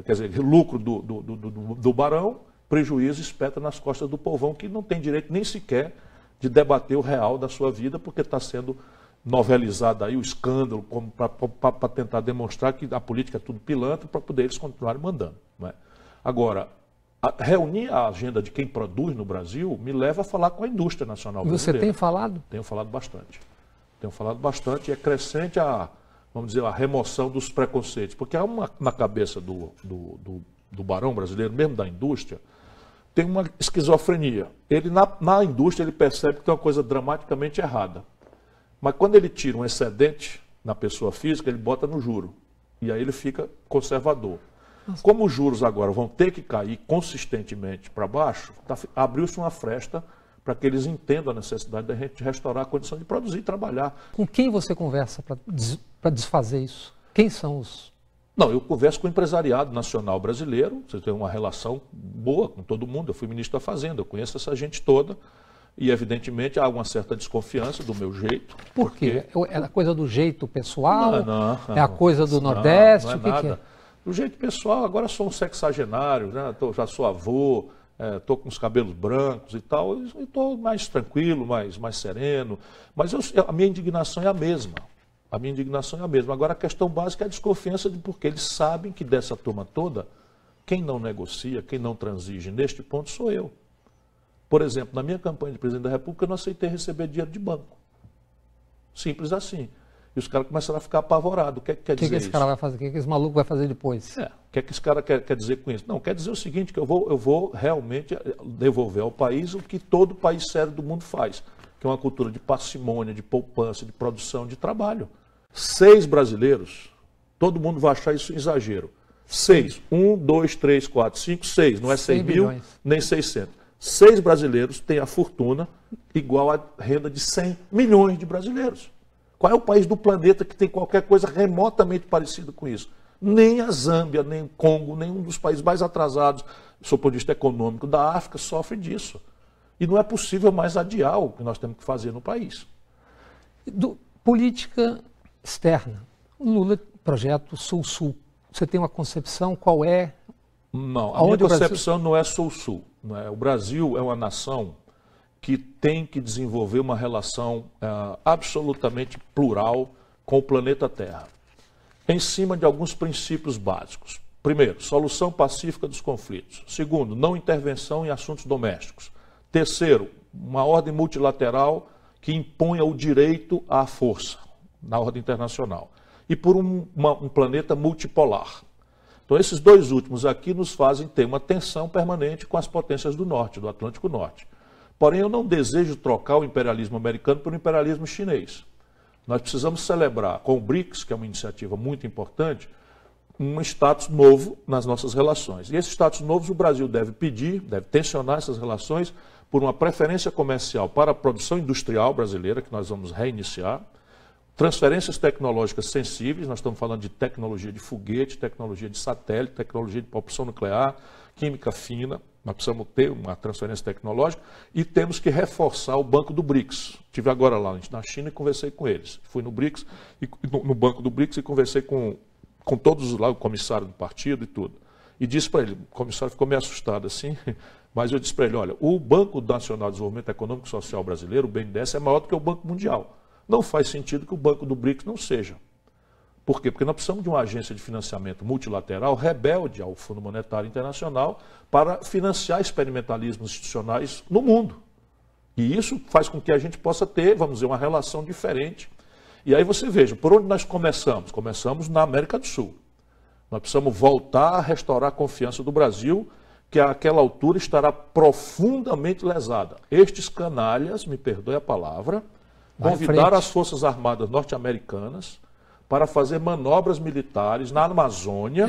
quer dizer, lucro do barão, prejuízo espeta nas costas do povão, que não tem direito nem sequer de debater o real da sua vida, porque está sendo novelizado aí o escândalo para tentar demonstrar que a política é tudo pilantra para poder eles continuarem mandando. Não é? Agora, reunir a agenda de quem produz no Brasil me leva a falar com a indústria nacional brasileira. Você tem falado? Tenho falado bastante. Tenho falado bastante e é crescente vamos dizer, a remoção dos preconceitos. Porque há na cabeça do barão brasileiro, mesmo da indústria, tem uma esquizofrenia. Ele, na indústria, ele percebe que tem uma coisa dramaticamente errada. Mas quando ele tira um excedente na pessoa física, ele bota no juro. E aí ele fica conservador. Como os juros agora vão ter que cair consistentemente para baixo, abriu-se uma fresta para que eles entendam a necessidade da gente restaurar a condição de produzir e trabalhar. Com quem você conversa para desfazer isso? Quem são os... Não, eu converso com o empresariado nacional brasileiro, você tem uma relação boa com todo mundo, eu fui ministro da Fazenda, eu conheço essa gente toda, e evidentemente há uma certa desconfiança do meu jeito. Por quê? É a coisa do jeito pessoal? Não, é a coisa do Nordeste? Não é o que nada. Que é? Do jeito pessoal, agora sou um sexagenário, né? Já sou avô, estou com os cabelos brancos e tal, e estou mais tranquilo, mais sereno, mas a minha indignação é a mesma. A minha indignação é a mesma. Agora, a questão básica é a desconfiança, porque eles sabem que dessa turma toda, quem não negocia, quem não transige neste ponto sou eu. Por exemplo, na minha campanha de presidente da República, eu não aceitei receber dinheiro de banco. Simples assim. E os caras começaram a ficar apavorados. O que quer dizer isso? O que esse cara vai fazer? O que esse maluco vai fazer depois? O que esse cara quer dizer com isso? Não, quer dizer o seguinte, que eu vou realmente devolver ao país o que todo país sério do mundo faz, que é uma cultura de parcimônia, de poupança, de produção, de trabalho. 6 brasileiros, todo mundo vai achar isso um exagero. 6. 1, 2, 3, 4, 5, 6. Não é 100 mil, nem 600. 6 brasileiros têm a fortuna igual à renda de 100 milhões de brasileiros. Qual é o país do planeta que tem qualquer coisa remotamente parecida com isso? Nem a Zâmbia, nem o Congo, nenhum dos países mais atrasados, do ponto de vista econômico, da África, sofre disso. E não é possível mais adiar o que nós temos que fazer no país. Política externa. O Lula, projeto Sul-Sul. Você tem uma concepção, qual é? Não, a minha concepção não é Sul-Sul. O Brasil é uma nação que tem que desenvolver uma relação absolutamente plural com o planeta Terra, em cima de alguns princípios básicos. Primeiro, solução pacífica dos conflitos. Segundo, não intervenção em assuntos domésticos. Terceiro, uma ordem multilateral que imponha o direito à força na ordem internacional. E por um planeta multipolar. Então, esses 2 últimos aqui nos fazem ter uma tensão permanente com as potências do norte, do Atlântico Norte. Porém, eu não desejo trocar o imperialismo americano por imperialismo chinês. Nós precisamos celebrar com o BRICS, que é uma iniciativa muito importante, um status novo nas nossas relações. E esse status novo o Brasil deve pedir, deve tensionar essas relações por uma preferência comercial para a produção industrial brasileira, que nós vamos reiniciar, transferências tecnológicas sensíveis, nós estamos falando de tecnologia de foguete, tecnologia de satélite, tecnologia de propulsão nuclear, química fina, Nós precisamos ter uma transferência tecnológica e temos que reforçar o Banco do BRICS. Estive agora lá na China e conversei com eles. Fui no BRICS, no Banco do BRICS e conversei com todos lá, o comissário do partido e tudo. E disse para ele, o comissário ficou meio assustado assim, mas eu disse para ele, olha, o Banco Nacional de Desenvolvimento Econômico e Social Brasileiro, o BNDES, é maior do que o Banco Mundial. Não faz sentido que o Banco do BRICS não seja. Por quê? Porque nós precisamos de uma agência de financiamento multilateral rebelde ao Fundo Monetário Internacional para financiar experimentalismos institucionais no mundo. E isso faz com que a gente possa ter, vamos dizer, uma relação diferente. E aí você veja, por onde nós começamos? Começamos na América do Sul. Nós precisamos voltar a restaurar a confiança do Brasil, que àquela altura estará profundamente lesada. Estes canalhas, me perdoe a palavra, convidaram as Forças Armadas norte-americanas para fazer manobras militares na Amazônia,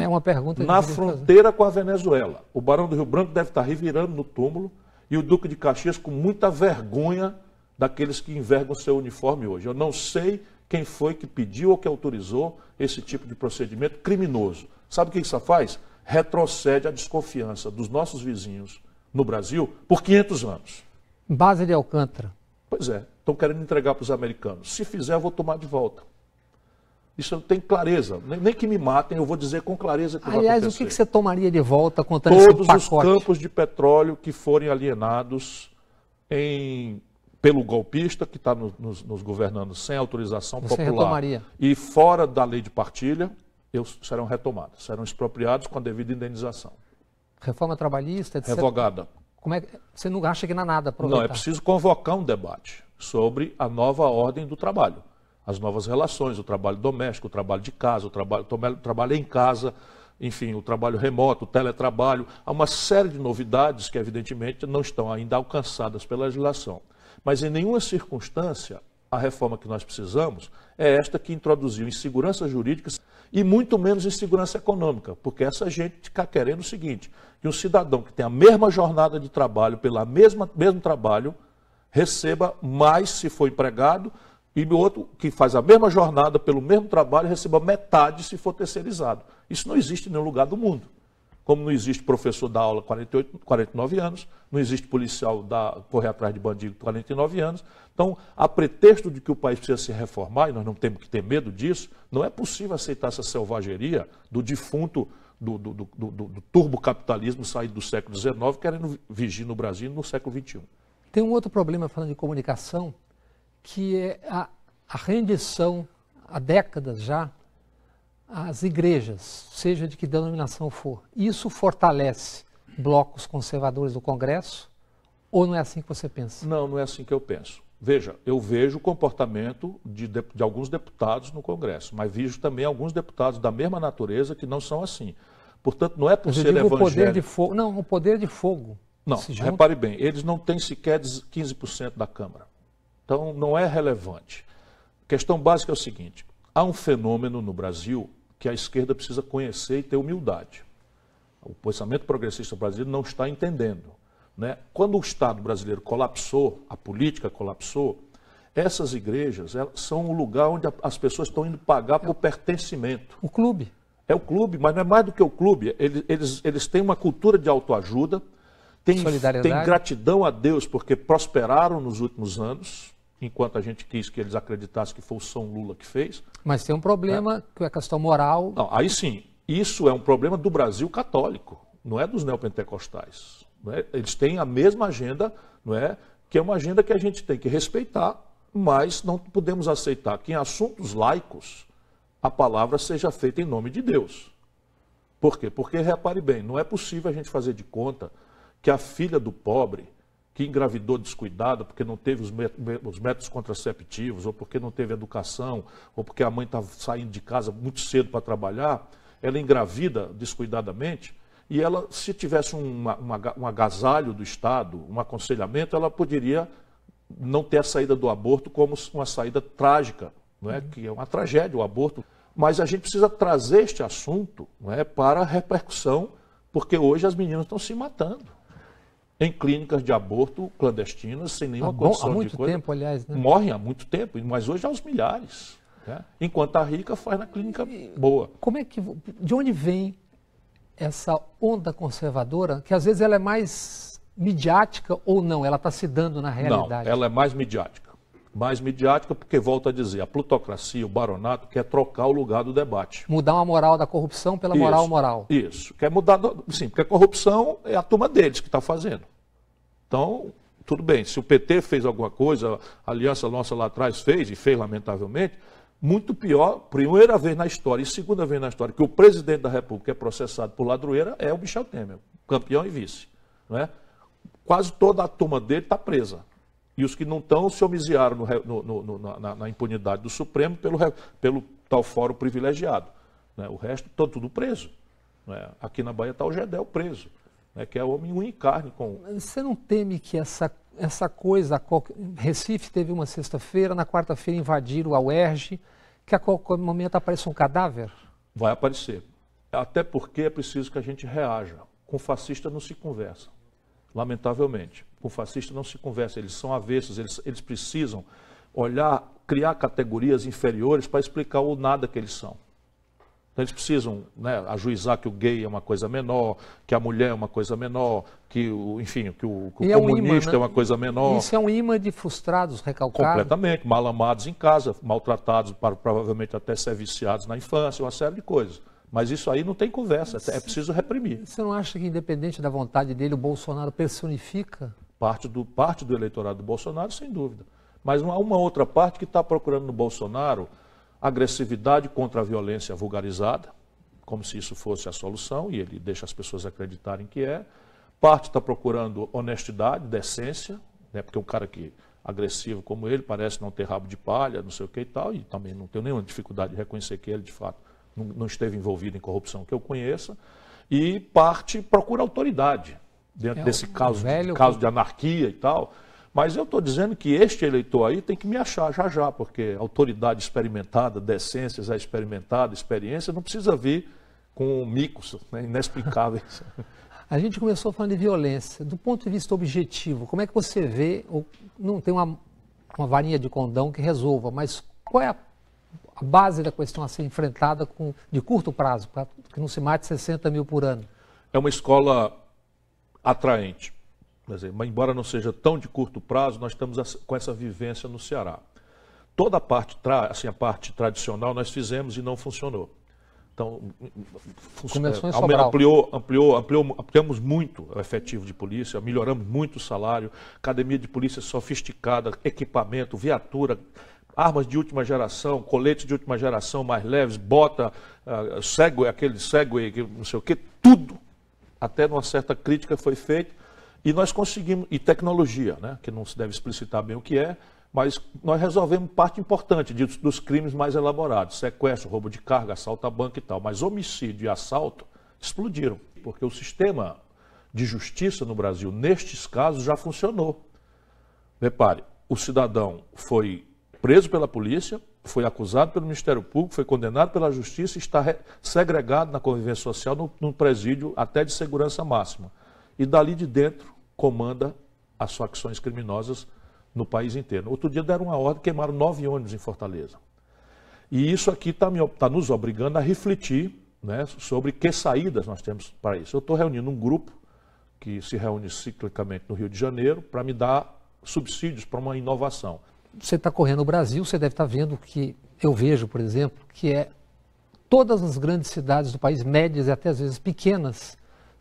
na fronteira com a Venezuela. O Barão do Rio Branco deve estar revirando no túmulo e o Duque de Caxias com muita vergonha daqueles que envergam seu uniforme hoje. Eu não sei quem foi que pediu ou que autorizou esse tipo de procedimento criminoso. Sabe o que isso faz? Retrocede a desconfiança dos nossos vizinhos no Brasil por 500 anos. Base de Alcântara. Pois é, estão querendo entregar para os americanos. Se fizer, eu vou tomar de volta. Isso tem clareza. Nem que me matem, eu vou dizer com clareza que vai acontecer. Aliás, o que você tomaria de volta contando esse pacote? Todos os campos de petróleo que forem alienados pelo golpista que está nos governando sem autorização popular retomaria. E fora da lei de partilha, serão retomados, serão expropriados com a devida indenização. Reforma trabalhista, etc. Revogada. Você não acha que não é nada aproveitar? Não, é preciso convocar um debate sobre a nova ordem do trabalho. As novas relações, o trabalho doméstico, o trabalho de casa, o trabalho em casa, enfim, o trabalho remoto, o teletrabalho. Há uma série de novidades que, evidentemente, não estão ainda alcançadas pela legislação. Mas, em nenhuma circunstância, a reforma que nós precisamos é esta que introduziu insegurança jurídica e muito menos insegurança econômica, porque essa gente está querendo o seguinte, que um cidadão que tem a mesma jornada de trabalho, pelo mesmo trabalho, receba mais se for empregado, e o outro que faz a mesma jornada pelo mesmo trabalho receba metade se for terceirizado. Isso não existe em nenhum lugar do mundo. Como não existe professor da aula 49 anos, não existe policial correr atrás de bandido 49 anos. Então, a pretexto de que o país precisa se reformar, e nós não temos que ter medo disso, não é possível aceitar essa selvageria do defunto, do turbocapitalismo saído do século XIX, querendo vigir no Brasil no século XXI. Tem um outro problema falando de comunicação, que é a rendição, há décadas já, às igrejas, seja de que denominação for. Isso fortalece blocos conservadores do Congresso ou não é assim que você pensa? Não, não é assim que eu penso. Veja, eu vejo o comportamento de alguns deputados no Congresso, mas vejo também alguns deputados da mesma natureza que não são assim. Portanto, não é por ser evangélico... o poder de fogo. Não, o poder de fogo. Não, repare bem, eles não têm sequer 15% da Câmara. Então, não é relevante. A questão básica é o seguinte, há um fenômeno no Brasil que a esquerda precisa conhecer e ter humildade. O pensamento progressista brasileiro não está entendendo. Né? Quando o Estado brasileiro colapsou, a política colapsou, essas igrejas são o lugar onde as pessoas estão indo pagar por pertencimento. O clube. É o clube, mas não é mais do que o clube. Eles têm uma cultura de autoajuda, têm gratidão a Deus porque prosperaram nos últimos anos, enquanto a gente quis que eles acreditassem que foi o São Lula que fez. Mas tem um problema, que é a questão moral. Não, aí sim, isso é um problema do Brasil católico, não é dos neopentecostais. Não é? Eles têm a mesma agenda, não é? Que é uma agenda que a gente tem que respeitar, mas não podemos aceitar que em assuntos laicos a palavra seja feita em nome de Deus. Por quê? Porque, repare bem, não é possível a gente fazer de conta que a filha do pobre, que engravidou descuidada porque não teve os métodos contraceptivos, ou porque não teve educação, ou porque a mãe estava saindo de casa muito cedo para trabalhar, ela engravida descuidadamente, e ela, se tivesse um agasalho do Estado, um aconselhamento, ela poderia não ter a saída do aborto como uma saída trágica, não é? Que é uma tragédia o aborto. Mas a gente precisa trazer este assunto, não é, para a repercussão, porque hoje as meninas estão se matando em clínicas de aborto clandestinas, sem nenhuma condição há muito de coisa. Tempo, aliás, né? Morrem há muito tempo, mas hoje aos milhares. Né? Enquanto a rica faz na clínica boa. De onde vem essa onda conservadora, que às vezes ela é mais midiática ou não, ela está se dando na realidade? Não, ela é mais midiática. Mais midiática porque, volto a dizer, a plutocracia, o baronato, quer trocar o lugar do debate. Mudar uma moral da corrupção pela moral. Isso. Quer mudar, sim, porque a corrupção é a turma deles que está fazendo. Então, tudo bem, se o PT fez alguma coisa, a aliança nossa lá atrás fez, e fez lamentavelmente, muito pior, primeira vez na história e segunda vez na história, que o presidente da República é processado por ladroeira é o Michel Temer, campeão e vice. Não é? Quase toda a turma dele está presa. E os que não estão se homiziaram na impunidade do Supremo pelo tal fórum privilegiado. Né? O resto, está tudo preso. Né? Aqui na Bahia está o Gedel preso, né? Que é homem unha e carne. Você não teme que essa coisa... Recife teve uma sexta-feira, na quarta-feira invadiram a UERJ, que a qualquer momento apareça um cadáver? Vai aparecer. Até porque é preciso que a gente reaja. Com fascista não se conversa. Lamentavelmente. Com fascista não se conversa. Eles são avessos, eles precisam olhar, criar categorias inferiores para explicar o nada que eles são. Então eles precisam, né, ajuizar que o gay é uma coisa menor, que a mulher é uma coisa menor, que o comunista é uma coisa menor. Isso é um imã de frustrados, recalcados. Completamente, mal amados em casa, maltratados, provavelmente até ser viciados na infância, uma série de coisas. Mas isso aí não tem conversa, é preciso reprimir. Você não acha que, independente da vontade dele, o Bolsonaro personifica? Parte do eleitorado do Bolsonaro, sem dúvida. Mas há uma outra parte que está procurando no Bolsonaro agressividade contra a violência vulgarizada, como se isso fosse a solução, e ele deixa as pessoas acreditarem que é. Parte está procurando honestidade, decência, né, porque um cara agressivo como ele parece não ter rabo de palha, não sei o que e tal, e também não tenho nenhuma dificuldade de reconhecer que ele, de fato, não esteve envolvido em corrupção que eu conheça. E parte procura autoridade, dentro desse caso de anarquia e tal. Mas eu estou dizendo que este eleitor aí tem que me achar já, porque autoridade experimentada, decência já experimentada, experiência, não precisa vir com micos, né, inexplicáveis. A gente começou falando de violência. Do ponto de vista objetivo, como é que você vê, ou não tem uma varinha de condão que resolva, mas qual é a base da questão a ser enfrentada de curto prazo, para que não se mate 60 mil por ano? É uma escola atraente. Quer dizer, mas embora não seja tão de curto prazo, nós estamos com essa vivência no Ceará. Toda a parte tradicional nós fizemos e não funcionou. Então, começou em Sobral. Ampliamos muito o efetivo de polícia, melhoramos muito o salário, academia de polícia sofisticada, equipamento, viatura, armas de última geração, coletes de última geração mais leves, bota, aquele Segway, não sei o quê, tudo, até numa certa crítica foi feito. E nós conseguimos, e tecnologia, né, que não se deve explicitar bem o que é, mas nós resolvemos parte importante dos crimes mais elaborados, sequestro, roubo de carga, assalto a banco e tal. Mas homicídio e assalto explodiram, porque o sistema de justiça no Brasil, nestes casos, já funcionou. Repare, o cidadão foi preso pela polícia, foi acusado pelo Ministério Público, foi condenado pela Justiça e está segregado na convivência social num presídio até de segurança máxima. E dali de dentro comanda as facções criminosas no país inteiro. Outro dia deram uma ordem, queimaram 9 ônibus em Fortaleza. E isso aqui está nos obrigando a refletir, né, sobre que saídas nós temos para isso. Eu estou reunindo um grupo que se reúne ciclicamente no Rio de Janeiro para me dar subsídios para uma inovação. Você está correndo o Brasil, você deve estar vendo que eu vejo, por exemplo, que todas as grandes cidades do país, médias e até às vezes pequenas,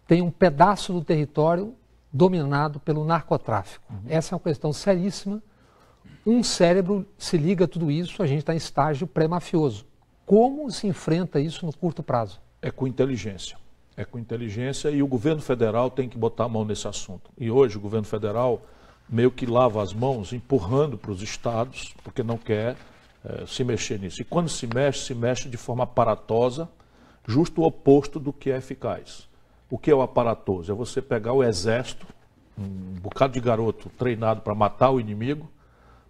tem um pedaço do território dominado pelo narcotráfico. Essa é uma questão seríssima. Um cérebro se liga a tudo isso, a gente está em estágio pré-mafioso. Como se enfrenta isso no curto prazo? É com inteligência. É com inteligência e o governo federal tem que botar a mão nesse assunto. E hoje o governo federal meio que lava as mãos, empurrando para os estados, porque não quer se mexer nisso. E quando se mexe de forma aparatosa, justo o oposto do que é eficaz. O que é o aparatoso? É você pegar o exército, um bocado de garoto treinado para matar o inimigo,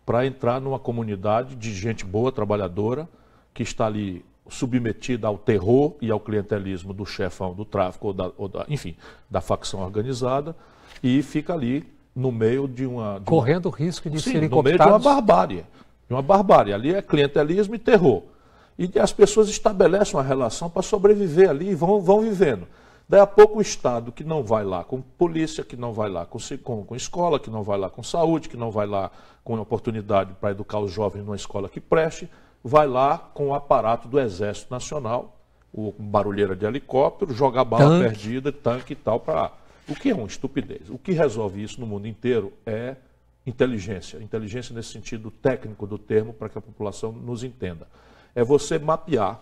para entrar numa comunidade de gente boa, trabalhadora, que está ali submetida ao terror e ao clientelismo do chefão do tráfico, enfim, da facção organizada, e fica ali no meio correndo o risco de serem cooptados. No meio de uma barbárie. Ali é clientelismo e terror. E as pessoas estabelecem uma relação para sobreviver ali e vão vivendo. Daí a pouco o Estado, que não vai lá com polícia, que não vai lá com escola, que não vai lá com saúde, que não vai lá com oportunidade para educar os jovens numa escola que preste, vai lá com o aparato do Exército Nacional, com barulheira de helicóptero, jogar bala perdida, tanque e tal, para... O que é uma estupidez. O que resolve isso no mundo inteiro é inteligência. Inteligência nesse sentido técnico do termo, para que a população nos entenda. É você mapear,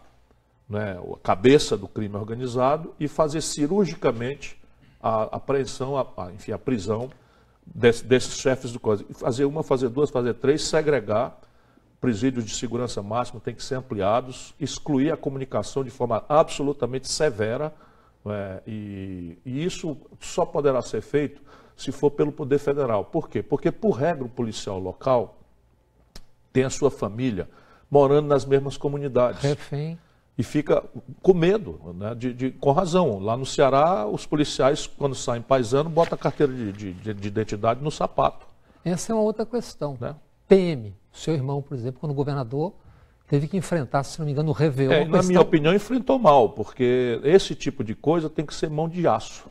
né, a cabeça do crime organizado e fazer cirurgicamente a apreensão, enfim, a prisão desses chefes do código. Fazer uma, fazer duas, fazer três, segregar. Presídios de segurança máxima têm que ser ampliados, excluir a comunicação de forma absolutamente severa, né, e isso só poderá ser feito se for pelo Poder Federal. Por quê? Porque, por regra, o policial local tem a sua família morando nas mesmas comunidades. Refém. E fica com medo, né, com razão. Lá no Ceará, os policiais, quando saem paisano, botam a carteira de identidade no sapato. Essa é uma outra questão. Né? PM, seu irmão, por exemplo, quando governador, teve que enfrentar, se não me engano, o Réveillon. Na minha opinião, enfrentou mal, porque esse tipo de coisa tem que ser mão de aço.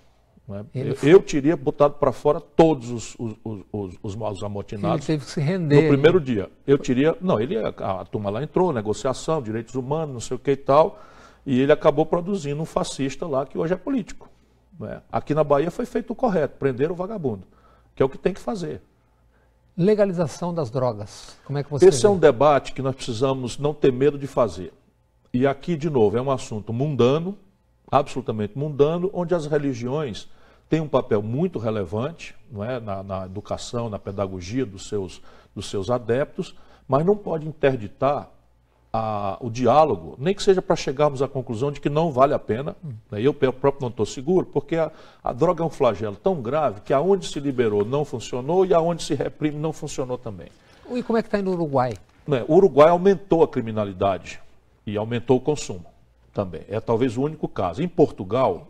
Né? Eu teria botado para fora todos os amotinados. Ele teve que se render. No primeiro dia. Eu teria. Não, a turma lá entrou, negociação, direitos humanos, não sei o que e tal. E ele acabou produzindo um fascista lá que hoje é político. Né? Aqui na Bahia foi feito o correto, prender o vagabundo, que é o que tem que fazer. Legalização das drogas. Como é que você Esse vê? é um debate que nós precisamos não ter medo de fazer. E aqui, de novo, é um assunto mundano, absolutamente mundano, onde as religiões têm um papel muito relevante, não é? Na educação, na pedagogia dos seus adeptos, mas não pode interditar o diálogo, nem que seja para chegarmos à conclusão de que não vale a pena. Né? Eu próprio não estou seguro, porque a droga é um flagelo tão grave que aonde se liberou não funcionou e aonde se reprime não funcionou também. E como é que está indo no Uruguai? Né? O Uruguai aumentou a criminalidade e aumentou o consumo também. É talvez o único caso. Em Portugal,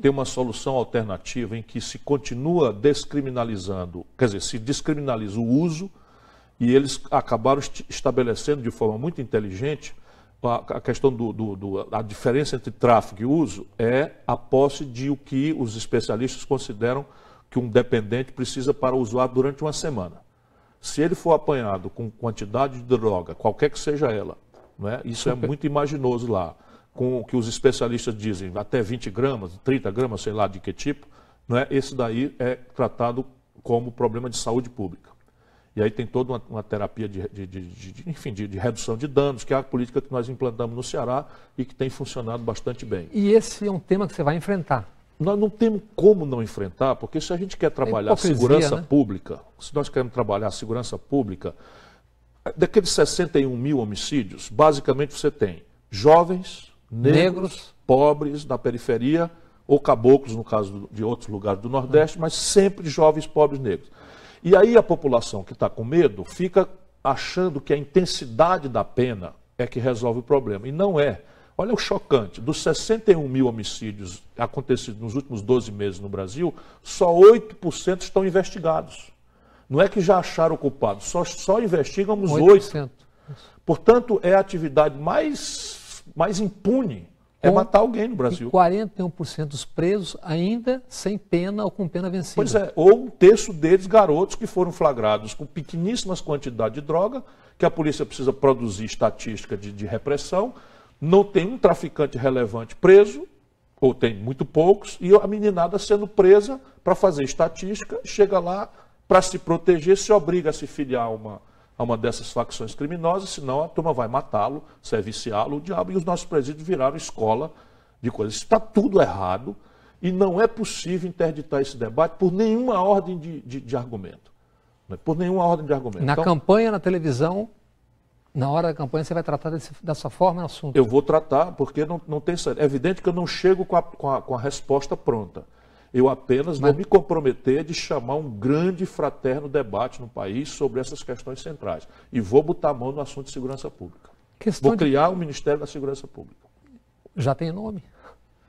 tem uma solução alternativa em que se continua descriminalizando, quer dizer, se descriminaliza o uso, e eles acabaram estabelecendo de forma muito inteligente a questão a diferença entre tráfico e uso é a posse de o que os especialistas consideram que um dependente precisa para usar durante uma semana. Se ele for apanhado com quantidade de droga, qualquer que seja ela, né, isso é muito imaginoso lá, com o que os especialistas dizem, até 20 gramas, 30 gramas, sei lá de que tipo, né, esse daí é tratado como problema de saúde pública. E aí tem toda uma terapia de redução de danos, que é a política que nós implantamos no Ceará e que tem funcionado bastante bem. E esse é um tema que você vai enfrentar? Nós não temos como não enfrentar, porque se a gente quer trabalhar a segurança pública, se nós queremos trabalhar a segurança pública, daqueles 61 mil homicídios, basicamente você tem jovens, negros, pobres, da periferia, ou caboclos, no caso de outros lugares do Nordeste, mas sempre jovens, pobres, negros. E aí a população que está com medo fica achando que a intensidade da pena é que resolve o problema. E não é. Olha o chocante, dos 61 mil homicídios acontecidos nos últimos 12 meses no Brasil, só 8% estão investigados. Não é que já acharam o culpado, só investigam os 8%. Portanto, é a atividade mais impune. É matar alguém no Brasil. E 41% dos presos ainda sem pena ou com pena vencida. Pois é, ou um terço deles garotos que foram flagrados com pequeníssimas quantidades de droga, que a polícia precisa produzir estatística de repressão, não tem um traficante relevante preso, ou tem muito poucos, e a meninada sendo presa para fazer estatística, chega lá para se proteger, se obriga a se filiar a uma dessas facções criminosas, senão a turma vai matá-lo, serviciá-lo, o diabo, e os nossos presídios viraram escola de coisas. Está tudo errado e não é possível interditar esse debate por nenhuma ordem de argumento. Por nenhuma ordem de argumento. Na campanha, na televisão, na hora da campanha, você vai tratar dessa forma o assunto? Eu vou tratar, porque não tem saída. É evidente que eu não chego com a resposta pronta. Eu apenas vou me comprometer de chamar um grande e fraterno debate no país sobre essas questões centrais. E vou botar a mão no assunto de segurança pública. Vou criar o Ministério da Segurança Pública. Já tem nome?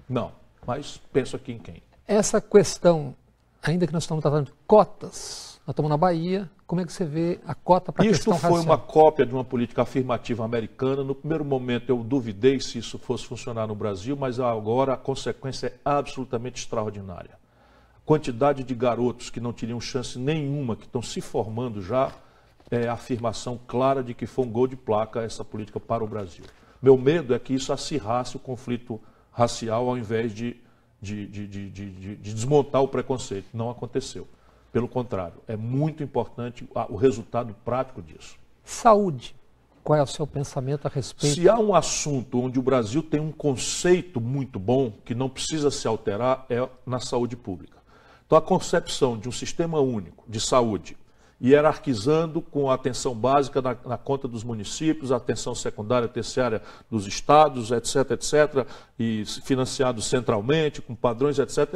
Não, mas penso aqui em quem. Essa questão, ainda que nós estamos tratando de cotas, Nós estamos na Bahia. Como é que você vê a cota para a questão racial? Isto foi uma cópia de uma política afirmativa americana. No primeiro momento eu duvidei se isso fosse funcionar no Brasil, mas agora a consequência é absolutamente extraordinária. A quantidade de garotos que não teriam chance nenhuma, que estão se formando já, é a afirmação clara de que foi um gol de placa essa política para o Brasil. Meu medo é que isso acirrasse o conflito racial ao invés de desmontar o preconceito. Não aconteceu. Pelo contrário, é muito importante o resultado prático disso. Saúde. Qual é o seu pensamento a respeito? Se há um assunto onde o Brasil tem um conceito muito bom, que não precisa se alterar, é na saúde pública. Então, a concepção de um sistema único de saúde, hierarquizando com a atenção básica na conta dos municípios, a atenção secundária, terciária dos estados, etc., etc., e financiado centralmente, com padrões, etc.,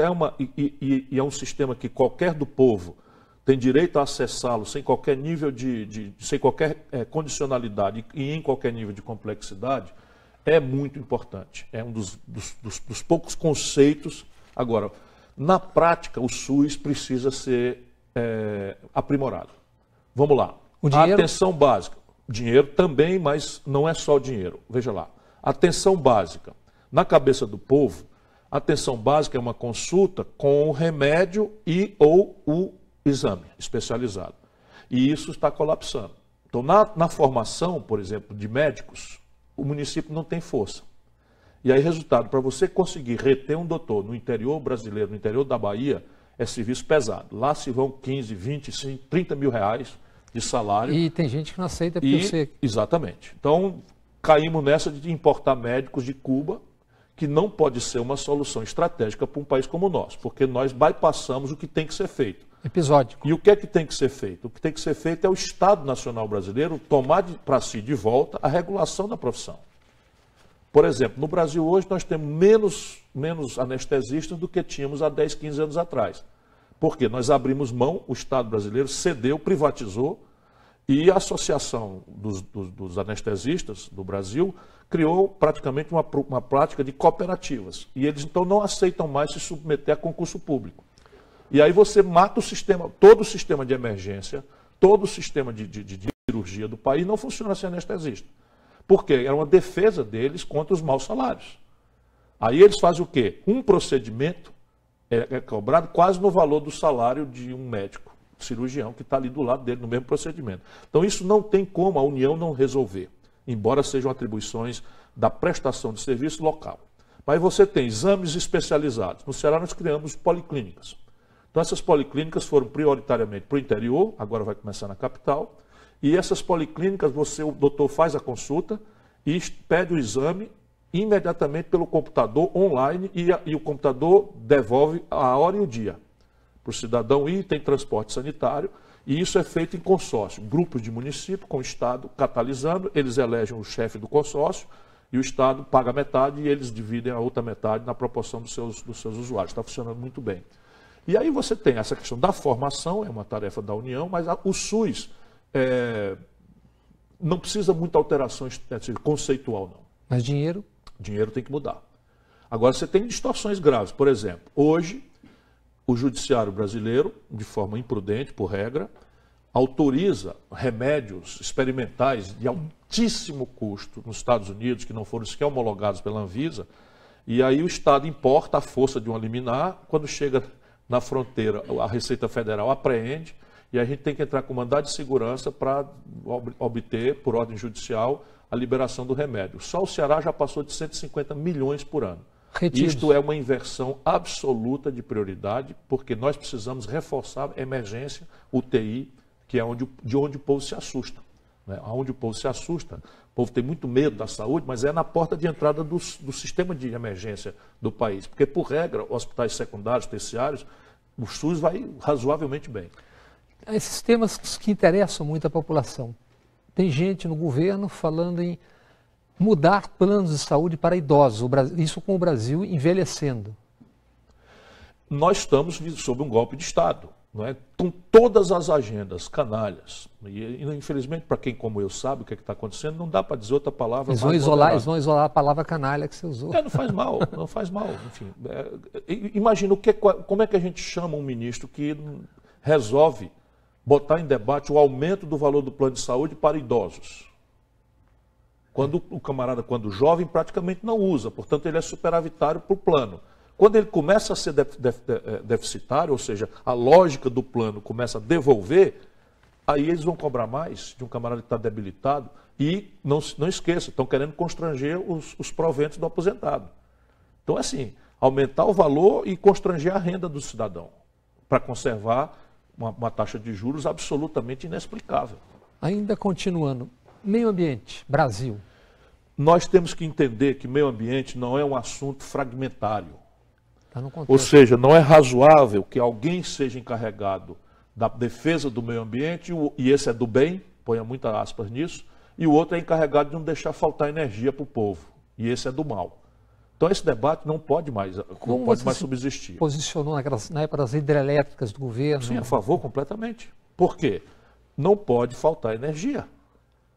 é um sistema que qualquer do povo tem direito a acessá-lo sem qualquer nível sem qualquer condicionalidade e em qualquer nível de complexidade, é muito importante. É um dos poucos conceitos. Agora, na prática, o SUS precisa ser aprimorado. Vamos lá. O dinheiro... Atenção básica. Dinheiro também, mas não é só o dinheiro. Veja lá. Atenção básica. Na cabeça do povo, a atenção básica é uma consulta com o remédio e ou o exame especializado. E isso está colapsando. Então, na formação, por exemplo, de médicos, o município não tem força. E aí, resultado, para você conseguir reter um doutor no interior brasileiro, no interior da Bahia, é serviço pesado. Lá se vão 15, 20, 30 mil reais de salário. E tem gente que não aceita porque você... Exatamente. Então, caímos nessa de importar médicos de Cuba, que não pode ser uma solução estratégica para um país como o nosso, porque nós bypassamos o que tem que ser feito. Episódico. E o que é que tem que ser feito? O que tem que ser feito é o Estado Nacional Brasileiro tomar para si de volta a regulação da profissão. Por exemplo, no Brasil hoje nós temos menos anestesistas do que tínhamos há 10, 15 anos atrás. Porque nós abrimos mão, o Estado brasileiro cedeu, privatizou, e a Associação dos Anestesistas do Brasil criou praticamente uma prática de cooperativas. E eles então não aceitam mais se submeter a concurso público. E aí você mata o sistema, todo o sistema de emergência, todo o sistema de cirurgia do país não funciona sem anestesista. Porque era uma defesa deles contra os maus salários. Aí eles fazem o quê? Um procedimento é cobrado quase no valor do salário de um médico, cirurgião, que está ali do lado dele no mesmo procedimento. Então isso não tem como a União não resolver, embora sejam atribuições da prestação de serviço local. Mas você tem exames especializados. No Ceará nós criamos policlínicas. Então essas policlínicas foram prioritariamente para o interior, agora vai começar na capital. E essas policlínicas, o doutor faz a consulta e pede o exame imediatamente pelo computador online e o computador devolve a hora e o dia para o cidadão ir, tem transporte sanitário, e isso é feito em consórcio, grupos de município com o Estado catalisando, eles elegem o chefe do consórcio e o Estado paga metade e eles dividem a outra metade na proporção dos seus usuários. Está funcionando muito bem. E aí você tem essa questão da formação, é uma tarefa da União, mas o SUS... não precisa muita alteração conceitual, não. Mas dinheiro? Dinheiro tem que mudar. Agora, você tem distorções graves. Por exemplo, hoje, o judiciário brasileiro, de forma imprudente, por regra, autoriza remédios experimentais de altíssimo custo nos Estados Unidos, que não foram sequer homologados pela Anvisa, e aí o Estado importa a força de uma liminar, quando chega na fronteira, a Receita Federal apreende, e a gente tem que entrar com mandado de segurança para obter, por ordem judicial, a liberação do remédio. Só o Ceará já passou de 150 milhões por ano. Retidos. Isto é uma inversão absoluta de prioridade, porque nós precisamos reforçar a emergência, UTI, que é de onde o povo se assusta. Né? Onde o povo se assusta. O povo tem muito medo da saúde, mas é na porta de entrada do sistema de emergência do país. Porque, por regra, hospitais secundários, terciários, o SUS vai razoavelmente bem. Esses temas que interessam muito a população. Tem gente no governo falando em mudar planos de saúde para idosos, isso com o Brasil envelhecendo. Nós estamos sob um golpe de Estado, não é? Com todas as agendas canalhas. E infelizmente, para quem como eu sabe o que está acontecendo, não dá para dizer outra palavra. Eles vão isolar a palavra canalha que você usou. Não faz mal, não faz mal. Enfim, imagina como é que a gente chama um ministro que resolve botar em debate o aumento do valor do plano de saúde para idosos. Quando o camarada, quando jovem, praticamente não usa, portanto ele é superavitário para o plano. Quando ele começa a ser deficitário, ou seja, a lógica do plano começa a devolver, aí eles vão cobrar mais de um camarada que está debilitado e, não esqueça, estão querendo constranger os proventos do aposentado. Então, assim, aumentar o valor e constranger a renda do cidadão para conservar uma taxa de juros absolutamente inexplicável. Ainda continuando, meio ambiente, Brasil. Nós temos que entender que meio ambiente não é um assunto fragmentário. Tá no contexto. Ou seja, não é razoável que alguém seja encarregado da defesa do meio ambiente, e esse é do bem, ponha muitas aspas nisso, e o outro é encarregado de não deixar faltar energia para o povo, e esse é do mal. Então esse debate não pode mais subsistir. Posicionou na época das hidrelétricas do governo? Sim, a favor completamente. Por quê? Não pode faltar energia.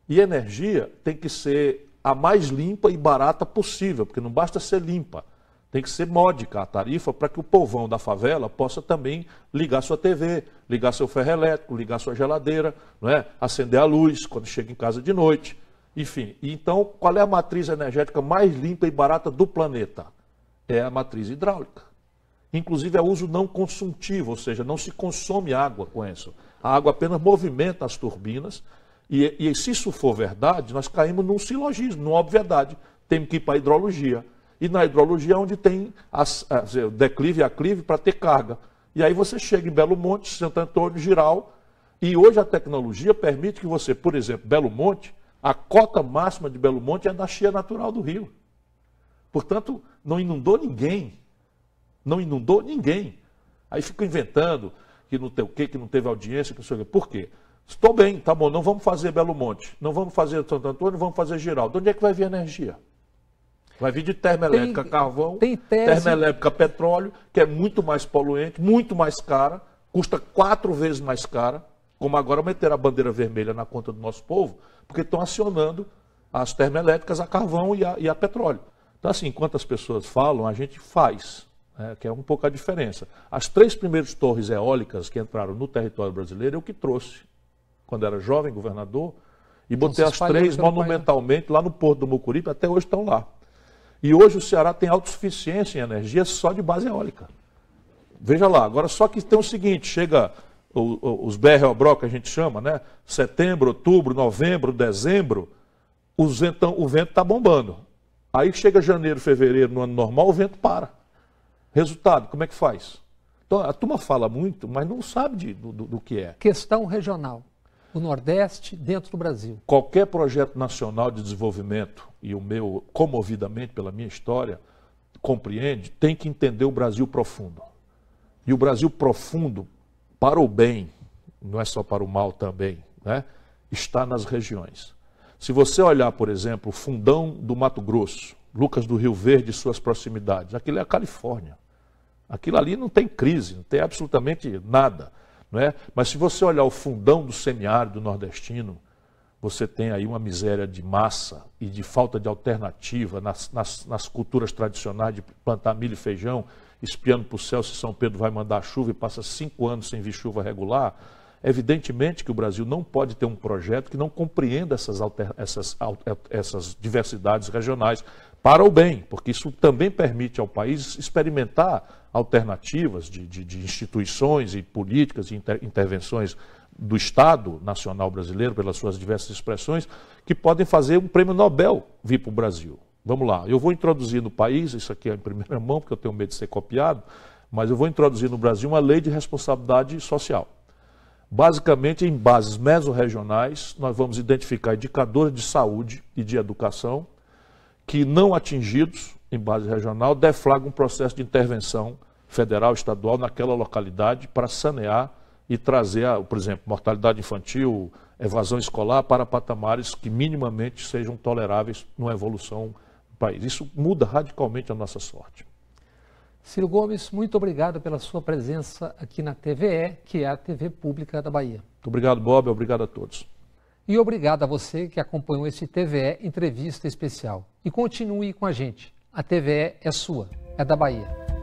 E energia tem que ser a mais limpa e barata possível, porque não basta ser limpa. Tem que ser módica a tarifa para que o povão da favela possa também ligar sua TV, ligar seu ferro elétrico, ligar sua geladeira, não é? Acender a luz quando chega em casa de noite. Enfim, então qual é a matriz energética mais limpa e barata do planeta? É a matriz hidráulica. Inclusive é uso não consultivo, ou seja, não se consome água com isso. A água apenas movimenta as turbinas e se isso for verdade, nós caímos num silogismo, numa obviedade. Temos que ir para a hidrologia. E na hidrologia é onde tem o declive e aclive para ter carga. E aí você chega em Belo Monte, Santo Antônio, Giral, e hoje a tecnologia permite que você, por exemplo, Belo Monte, a cota máxima de Belo Monte é da cheia natural do rio. Portanto, não inundou ninguém. Não inundou ninguém. Aí fica inventando que não tem o quê, que não teve audiência, que não sei o quê. Por quê? Estou bem, tá bom, não vamos fazer Belo Monte, não vamos fazer Santo Antônio, vamos fazer Giral. De onde é que vai vir energia? Vai vir de termoelétrica carvão, termoelétrica petróleo, que é muito mais poluente, muito mais cara, custa 4 vezes mais cara, como agora meteram a bandeira vermelha na conta do nosso povo, porque estão acionando as termoelétricas a carvão e a petróleo. Então, assim, enquanto as pessoas falam, a gente faz, né, que é um pouco a diferença. As 3 primeiras torres eólicas que entraram no território brasileiro, eu que trouxe, quando era jovem governador, e botei as 3 monumentalmente lá no Porto do Mucuripe, até hoje estão lá. E hoje o Ceará tem autossuficiência em energia só de base eólica. Veja lá, agora só que tem o seguinte, chega os BR-OBRO que a gente chama, né? Setembro, outubro, novembro, dezembro, o vento está bombando. Aí chega janeiro, fevereiro, no ano normal, o vento para. Resultado, como é que faz? Então a turma fala muito, mas não sabe do que é. Questão regional. O Nordeste dentro do Brasil. Qualquer projeto nacional de desenvolvimento, e o meu, comovidamente pela minha história, compreende, tem que entender o Brasil profundo. E o Brasil profundo, para o bem, não é só para o mal também, né, está nas regiões. Se você olhar, por exemplo, o Fundão do Mato Grosso, Lucas do Rio Verde e suas proximidades, aquilo é a Califórnia. Aquilo ali não tem crise, não tem absolutamente nada. Não é? Mas se você olhar o fundão do semiárido nordestino, você tem aí uma miséria de massa e de falta de alternativa nas culturas tradicionais de plantar milho e feijão, espiando para o céu se São Pedro vai mandar chuva e passa 5 anos sem vir chuva regular. Evidentemente que o Brasil não pode ter um projeto que não compreenda essas diversidades regionais para o bem, porque isso também permite ao país experimentar alternativas de instituições e políticas e intervenções do Estado Nacional Brasileiro, pelas suas diversas expressões, que podem fazer um prêmio Nobel vir para o Brasil. Vamos lá, eu vou introduzir no país, isso aqui é em primeira mão, porque eu tenho medo de ser copiado, mas eu vou introduzir no Brasil uma lei de responsabilidade social. Basicamente, em bases mesorregionais, nós vamos identificar indicadores de saúde e de educação que, não atingidos em base regional, deflagram um processo de intervenção federal, estadual, naquela localidade para sanear e trazer, por exemplo, mortalidade infantil, evasão escolar para patamares que minimamente sejam toleráveis numa evolução do país. Isso muda radicalmente a nossa sorte. Ciro Gomes, muito obrigado pela sua presença aqui na TVE, que é a TV Pública da Bahia. Muito obrigado, Bob, obrigado a todos. E obrigado a você que acompanhou esse TVE Entrevista Especial. E continue com a gente. A TVE é sua, é da Bahia.